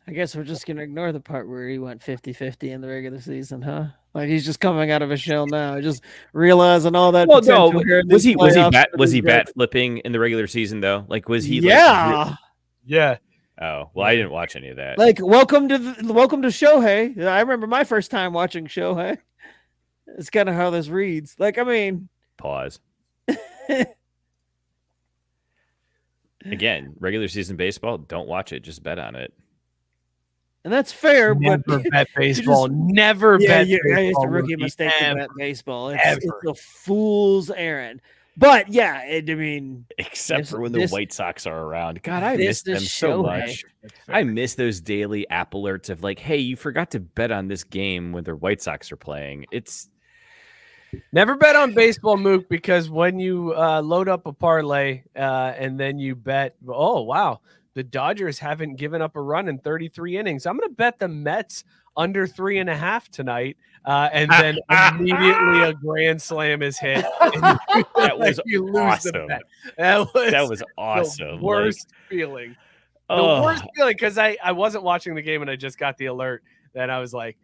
I guess we're just going to ignore the part where he went 50-50 in the regular season, huh? Like he's just coming out of his shell now, just realizing all that potential. No, was he bat flipping in the regular season though? Like was he? Yeah. Yeah. Oh, well, I didn't watch any of that. Like welcome to Shohei. I remember my first time watching Shohei. It's kind of how this reads. Like, I mean, pause. Again, regular season baseball, don't watch it, just bet on it. And that's fair, Never but bet baseball. Never bet baseball. It's a rookie mistake to bet baseball. It's a fool's errand. But yeah, I mean, except for when the White Sox are around. God, I miss them so much. I miss those daily app alerts of like, hey, you forgot to bet on this game when the White Sox are playing. It's never bet on baseball, Mook, because when you load up a parlay and then you bet, oh wow, the Dodgers haven't given up a run in 33 innings. I'm going to bet the Mets under 3.5 tonight. And then immediately a grand slam is hit. That was awesome. That was awesome. The worst feeling. The worst feeling, because I wasn't watching the game and I just got the alert. Then I was like,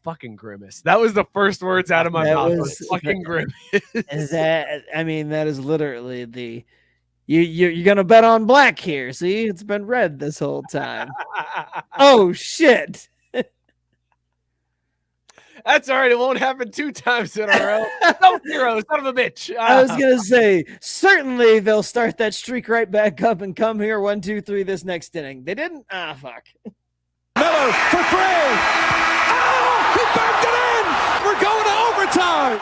fucking grimace. That was the first words out of my mouth. Was fucking grimace. That is literally the you're gonna bet on black here. See, it's been red this whole time. Oh shit. That's all right. It won't happen 2 times in a row. No hero, son of a bitch. I was going to say, certainly they'll start that streak right back up and come here 1, 2, 3 this next inning. They didn't? Fuck. Miller for 3. Oh, he backed it in. We're going to overtime.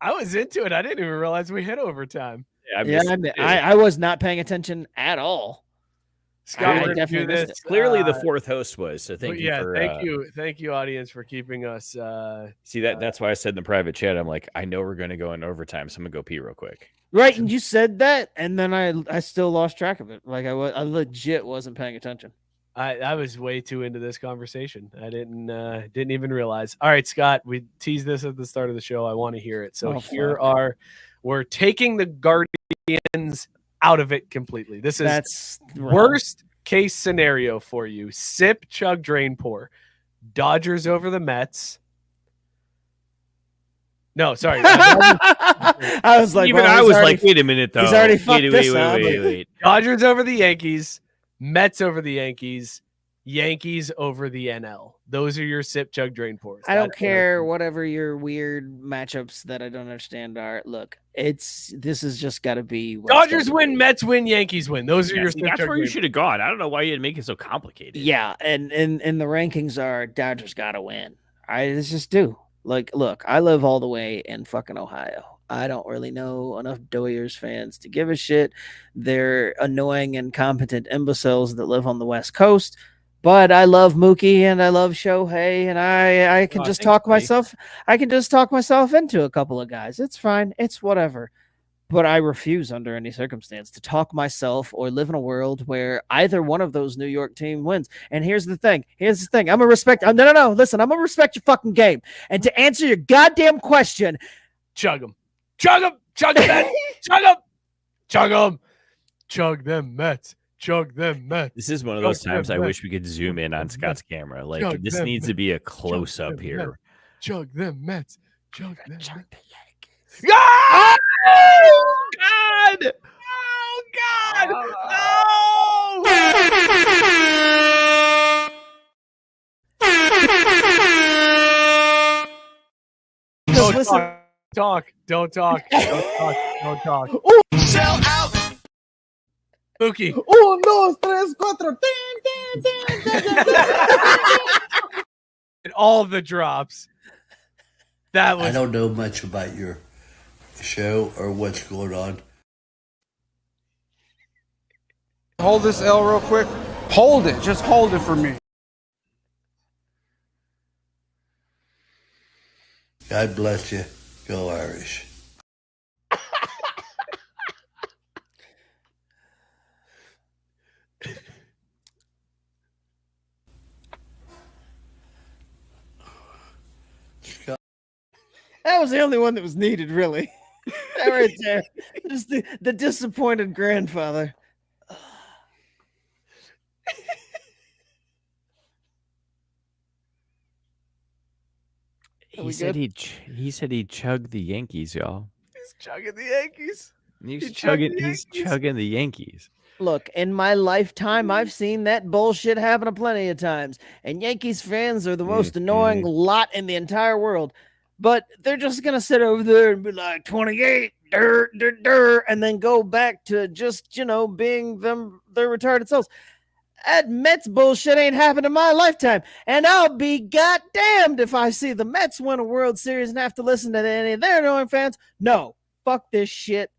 I was into it. I didn't even realize we hit overtime. I was not paying attention at all. Scott, we're definitely do this. Clearly, the fourth host was. So thank you, audience, for keeping us. See that's why I said in the private chat, I'm like, I know we're going to go in overtime, so I'm gonna go pee real quick. Right, and you said that, and then I still lost track of it. Like I legit wasn't paying attention. I was way too into this conversation. I didn't even realize. All right, Scott, we teased this at the start of the show. I want to hear it. So we're taking the Guardians out of it completely. That's worst case scenario for you. Sip, chug, drain, pour. Dodgers over the Mets. No, sorry. I was like, wait a minute, though. He's already fucked this up. Wait. Dodgers over the Yankees. Mets over the Yankees. Yankees over the NL. Those are your sip, chug, drain, pours. I don't care whatever your weird matchups that I don't understand are. Look, this has just got to be Dodgers win, Mets win, Yankees win. Those are your. That's where you should have gone. I don't know why you didn't make it so complicated. Yeah, and the rankings are Dodgers got to win. I just do. Like, look, I live all the way in fucking Ohio. I don't really know enough Doyers fans to give a shit. They're annoying, incompetent imbeciles that live on the West Coast. But I love Mookie and I love Shohei, and I can just talk myself. I can just talk myself into a couple of guys. It's fine. It's whatever. But I refuse under any circumstance to talk myself or live in a world where either one of those New York team wins. And here's the thing. I'm gonna respect. No. Listen, I'm gonna respect your fucking game. And to answer your goddamn question, chug them, chug them, chug them, chug them, chug them, chug them Mets. Chug them Mets. This is one of those times I wish we could zoom in on Scott's camera. Like, this needs to be a close up here. Chug them Mets. Chug them Mets. Chug the Yankees. Oh, God! Oh, God! No! Don't talk. Sell out. Mookie. 1, 2, 3, 4. And all the drops. That was. I don't know much about your show or what's going on. Hold this L real quick. Hold it. Just hold it for me. God bless you. Go Irish. was the only one that was needed, really. That right there. Just the disappointed grandfather. He said he'd chug the Yankees, y'all. He's chugging the Yankees. He's chugging the Yankees. Look, in my lifetime, I've seen that bullshit happen plenty of times. And Yankees fans are the most annoying lot in the entire world. But they're just going to sit over there and be like, 28, and then go back to just, being their retarded selves. That Mets bullshit ain't happened in my lifetime. And I'll be goddamned if I see the Mets win a World Series and have to listen to any of their annoying fans. No, fuck this shit.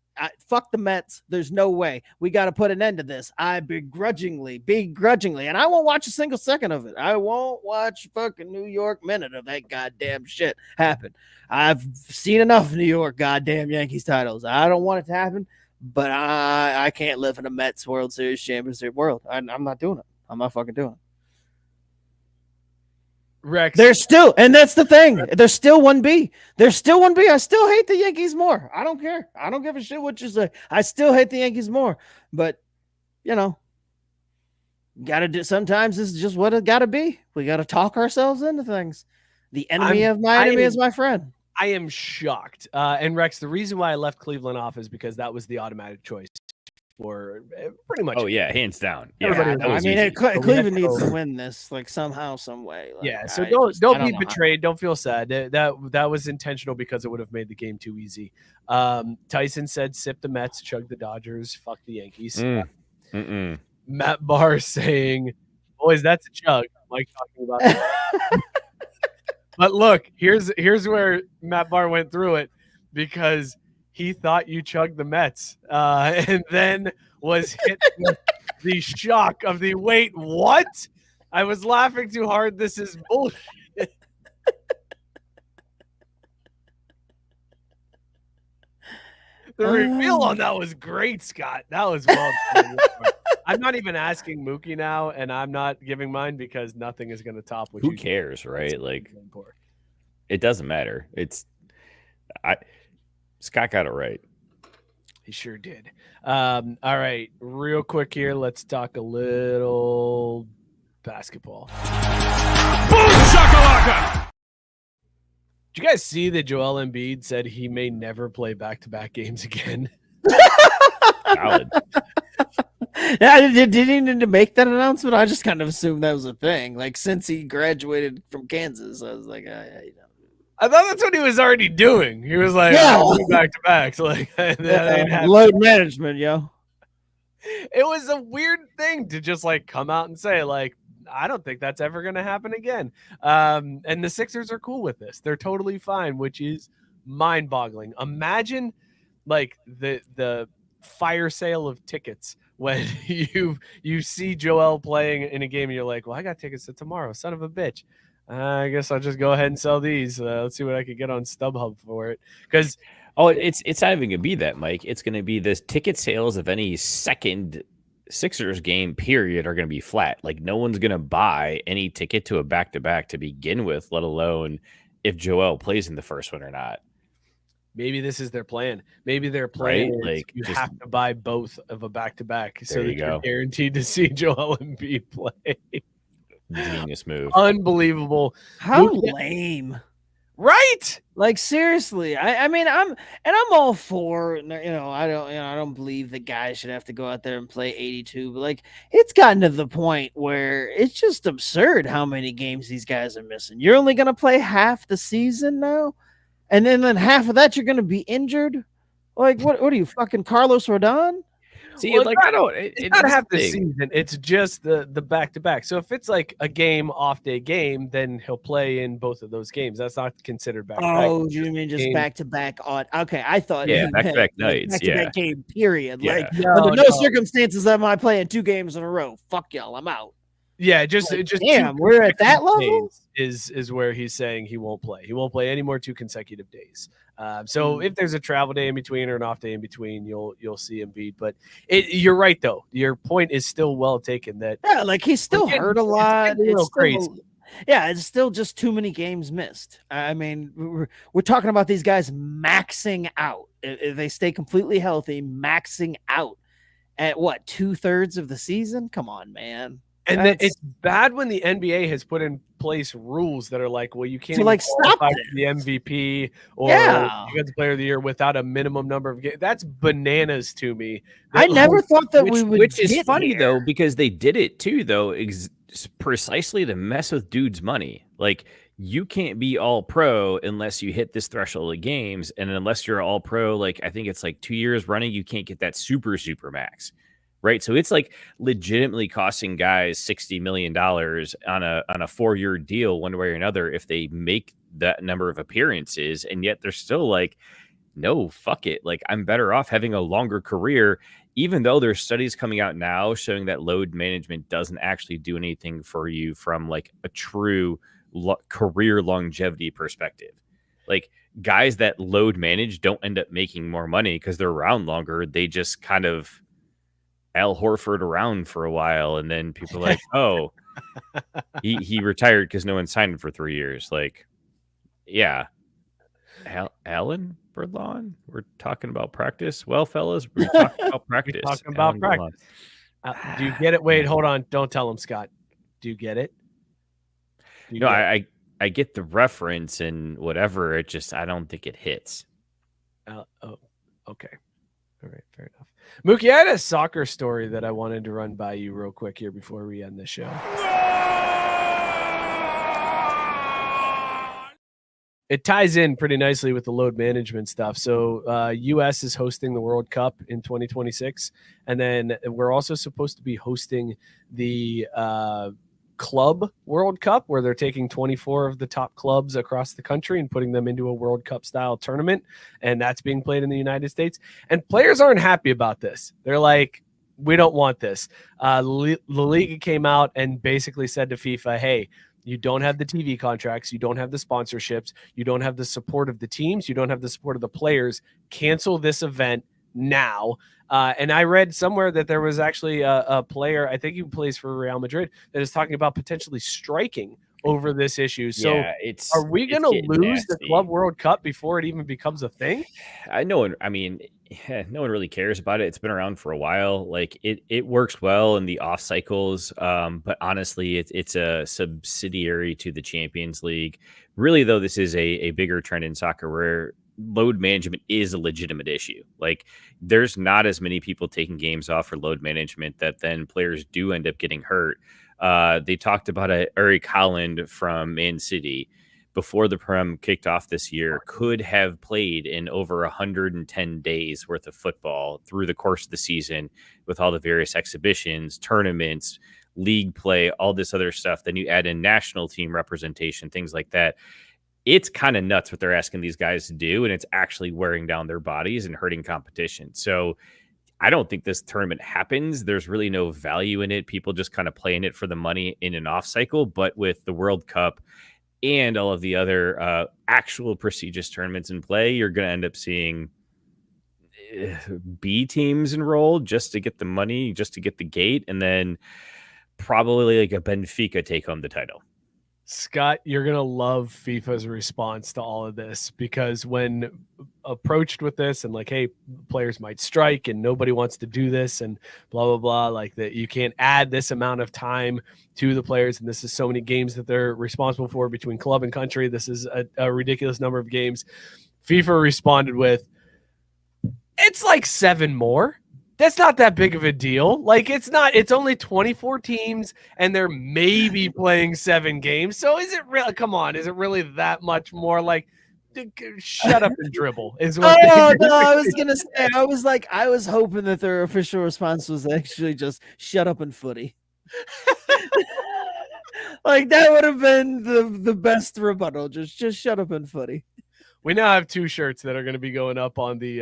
Fuck the Mets. There's no way. We got to put an end to this. I begrudgingly, and I won't watch a single second of it. I won't watch fucking New York minute of that goddamn shit happen. I've seen enough New York goddamn Yankees titles. I don't want it to happen, but I can't live in a Mets World Series championship world. I'm not doing it. I'm not fucking doing it. Rex. They're still, and that's the thing. They're still 1B. They're still 1B. I still hate the Yankees more. I don't care. I don't give a shit what you say. I still hate the Yankees more. But, gotta do. Sometimes this is just what it gotta be. We gotta talk ourselves into things. The enemy of my enemy is my friend. I am shocked. And Rex, the reason why I left Cleveland off is because that was the automatic choice for pretty much. Oh yeah, hands down. Yeah, Cleveland needs to win this, like somehow, some way. Like, yeah, so don't be betrayed. Don't feel sad. That was intentional because it would have made the game too easy. Tyson said, "Sip the Mets, chug the Dodgers, fuck the Yankees." Matt Barr saying, "Boys, that's a chug." Mike talking about that. But look, here's where Matt Barr went through it because he thought you chugged the Mets, and then was hit with the shock of the wait, what? I was laughing too hard. This is bullshit. The reveal on that was great, Scott. That was well done. I'm not even asking Mookie now, and I'm not giving mine because nothing is going to top what Who cares, right? Like, it doesn't matter. Scott got it right. He sure did. All right, real quick here. Let's talk a little basketball. Boom shakalaka! Did you guys see that Joel Embiid said he may never play back-to-back games again? Valid. Yeah, did he need to make that announcement? I just kind of assumed that was a thing. Like, since he graduated from Kansas, I was like, I thought that's what he was already doing. He was like, back-to-backs. Like, load management, yo. It was a weird thing to just, like, come out and say, like, I don't think that's ever going to happen again. And the Sixers are cool with this. They're totally fine, which is mind-boggling. Imagine, like, the fire sale of tickets when you see Joel playing in a game and you're like, well, I got tickets to tomorrow, son of a bitch. I guess I'll just go ahead and sell these. Let's see what I can get on StubHub for it. Because it's not even gonna be that, Mike. It's gonna be this ticket sales of any second Sixers game period are gonna be flat. Like, no one's gonna buy any ticket to a back-to-back to begin with, let alone if Joel plays in the first one or not. Maybe this is their plan. Maybe their plan is like, you have to buy both of a back-to-back so that you're guaranteed to see Joel Embiid play. Genius move. Unbelievable. How lame. Right? Like, seriously. I mean, I'm all for, I don't believe the guys should have to go out there and play 82, but like, it's gotten to the point where it's just absurd how many games these guys are missing. You're only going to play half the season now, and then half of that you're going to be injured. Like, what are you, fucking Carlos Rodon? See, well, like, it's not half the season. It's just the back-to-back. So if it's like a game, off-day game, then he'll play in both of those games. That's not considered back-to-back. Oh, you mean just back-to-back on? Okay, I thought back-to-back nights. Back-to-back game, period. Yeah. Like, under no circumstances am I playing 2 games in a row. Fuck y'all, I'm out. Yeah, just damn, we're at that level. Is where he's saying he won't play. He won't play any more 2 consecutive days. So if there's a travel day in between or an off day in between, you'll see Embiid. But you're right though. Your point is still well taken. That like he's still hurt a lot. It's real crazy. Yeah, it's still just too many games missed. I mean, we're talking about these guys maxing out. If they stay completely healthy, maxing out at what, 2/3 of the season? Come on, man. And it's bad when the NBA has put in place rules that are like, well, you can't even stop qualify for the MVP or Defensive Player of the Year without a minimum number of games. That's bananas to me. I never thought that we would. Which is funny though, because they did it too, though, precisely to mess with dudes' money. Like, you can't be all pro unless you hit this threshold of games, and unless you're all pro, like I think it's like 2 years running, you can't get that super max. Right. So it's like legitimately costing guys $60 million on a 4-year deal one way or another if they make that number of appearances. And yet they're still like, no, fuck it. Like, I'm better off having a longer career, even though there's studies coming out now showing that load management doesn't actually do anything for you from like a true career longevity perspective. Like, guys that load manage don't end up making more money because they're around longer. They just kind of Al Horford around for a while, and then people are like, oh, he retired because no one signed him for 3 years. Like, yeah. Alan Birdlawn, we're talking about practice. Well, fellas, we're talking about practice. Talking about practice. Do you get it? Wait, hold on. Don't tell him, Scott. Do you get it? No, I get the reference and whatever. It just, I don't think it hits. Oh, okay. All right, fair enough. Mookie, I had a soccer story that I wanted to run by you real quick here before we end the show. It ties in pretty nicely with the load management stuff. So U.S. is hosting the World Cup in 2026, and then we're also supposed to be hosting the Club World Cup, where they're taking 24 of the top clubs across the country and putting them into a World Cup style tournament. And that's being played in the United States. And players aren't happy about this. They're like, we don't want this. La Liga came out and basically said to FIFA, hey, you don't have the TV contracts. You don't have the sponsorships. You don't have the support of the teams. You don't have the support of the players. Cancel this event now. And I read somewhere that there was actually a player, I think he plays for Real Madrid, that is talking about potentially striking over this issue. So are we going to lose the Club World Cup before it even becomes a thing? No one really cares about it. It's been around for a while. Like, it works well in the off cycles. But honestly, it's a subsidiary to the Champions League. Really, though, this is a bigger trend in soccer where load management is a legitimate issue. Like, there's not as many people taking games off for load management that then players do end up getting hurt. They talked about Eric Haaland from Man City before the Prem kicked off this year could have played in over 110 days worth of football through the course of the season with all the various exhibitions, tournaments, league play, all this other stuff. Then you add in national team representation, things like that. It's kind of nuts what they're asking these guys to do, and it's actually wearing down their bodies and hurting competition. So I don't think this tournament happens. There's really no value in it. People just kind of playing it for the money in an off cycle. But with the World Cup and all of the other actual prestigious tournaments in play, you're going to end up seeing B teams enrolled just to get the money, just to get the gate, and then probably like a Benfica take home the title. Scott, you're going to love FIFA's response to all of this, because when approached with this and like, hey, players might strike and nobody wants to do this and blah, blah, blah, like that you can't add this amount of time to the players. And this is so many games that they're responsible for between club and country. This is a ridiculous number of games. FIFA responded with, it's like 7 more. That's not that big of a deal. Like, it's only 24 teams and they're maybe playing 7 games. So is it really, come on, is it really that much more? Like, shut up and dribble is what no, I was going to say, I was hoping that their official response was actually just shut up and footy. Like, that would have been the best rebuttal. Just shut up and footy. We now have 2 shirts that are going to be going up on the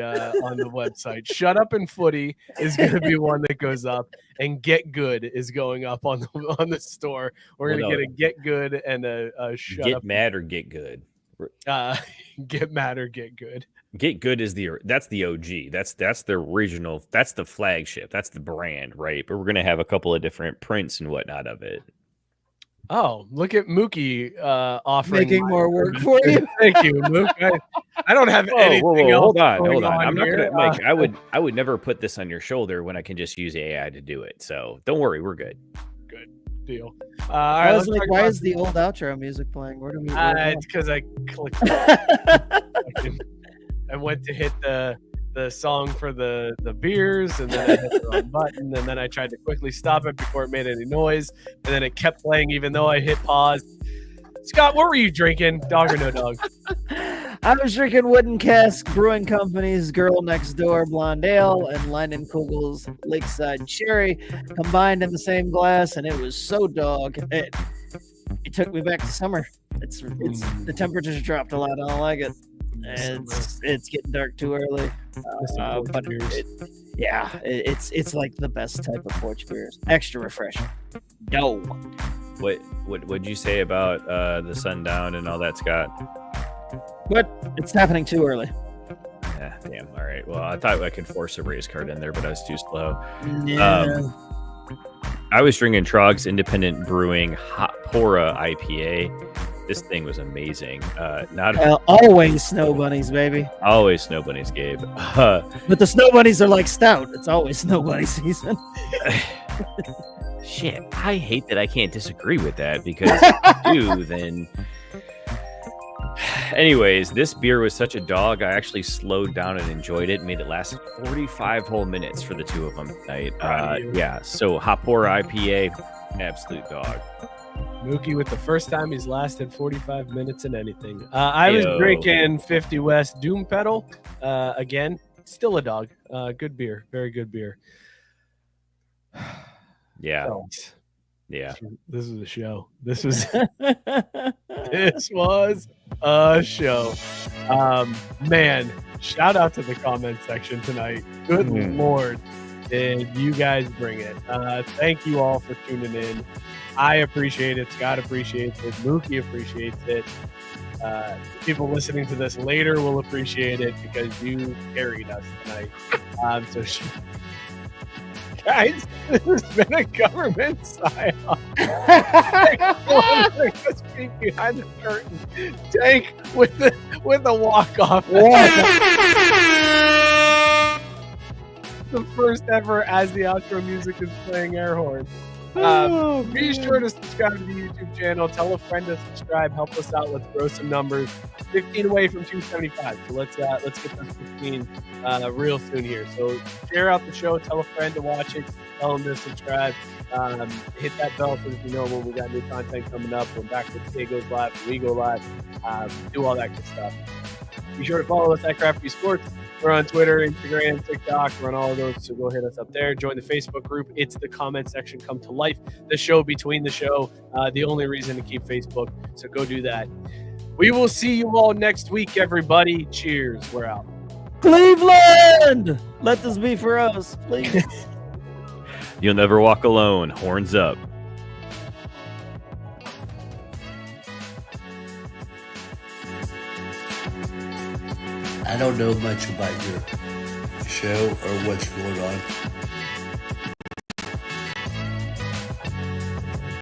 website. Shut Up and Footy is going to be one that goes up, and Get Good is going up on the store. We're going to get a Get Good and a Shut Get Up. Mad or Get Good. Get Mad or Get Good. Get Good is that's the OG. That's the original. That's the flagship. That's the brand, right? But we're going to have a couple of different prints and whatnot of it. Oh, look at Mookie offering Making more work for you. Thank you, Mook. I don't have anything else. Hold on. going I'm not here. gonna, Mike. I would never put this on your shoulder when I can just use AI to do it. So don't worry, we're good. Good deal. All I right, was like, why is the old outro music playing? Where do we? It's because I clicked. I went to hit the song for the beers, and then I hit the wrong button, and then I tried to quickly stop it before it made any noise, and then it kept playing even though I hit pause. Scott, what were you drinking? Dog or no dog? I was drinking Wooden Cask Brewing Company's Girl Next Door Blonde Ale and Leinenkugel's Lakeside Cherry combined in the same glass, and it was so dog. It took me back to summer. It's the temperatures dropped a lot. I don't like it. It's getting dark too early. But it's like the best type of porch beers. Extra refreshing. No. What'd you say about the sundown and all that, Scott? But it's happening too early. Yeah, damn. All right. Well, I thought I could force a race card in there, but I was too slow. Yeah. I was drinking Trajekt Independent Brewing Hot Pora IPA. This thing was amazing. Always snow bunnies, baby. Always snow bunnies, Gabe. But the snow bunnies are like stout. It's always snow bunny season. Shit, I hate that I can't disagree with that because if I do, then. Anyways, this beer was such a dog. I actually slowed down and enjoyed it. Made it last 45 whole minutes for the two of them tonight. Yeah, so Hot Pora IPA, an absolute dog. Mookie with the first time he's lasted 45 minutes in anything. I was drinking 50 West Doom Pedal. Again, still a dog. Good beer. Very good beer. Yeah. So, yeah. This was a show. This was this was a show. Man, shout out to the comment section tonight. Good Lord. Did you guys bring it? Thank you all for tuning in. I appreciate it. Scott appreciates it. Mookie appreciates it. People listening to this later will appreciate it because you carried us tonight. Guys, this has been a government psyop. Speak behind the curtain. Tank with the walk-off. The first ever as the outro music is playing air horn. Be sure to subscribe to the YouTube channel. Tell a friend to subscribe. Help us out. Let's grow some numbers. 15 away from 275. So let's get those 15 real soon here. So share out the show. Tell a friend to watch it. Tell them to subscribe. Hit that bell so that you know when we got new content coming up. When Back to the Day goes live, when we go live. Do all that good stuff. Be sure to follow us at Crafty Sports. We're on Twitter, Instagram, TikTok. We're on all of those, so go hit us up there. Join the Facebook group. It's the comment section come to life. The show between the show. The only reason to keep Facebook. So go do that. We will see you all next week, everybody. Cheers. We're out. Cleveland! Let this be for us, please. You'll never walk alone. Horns up. I don't know much about your show or what's going on,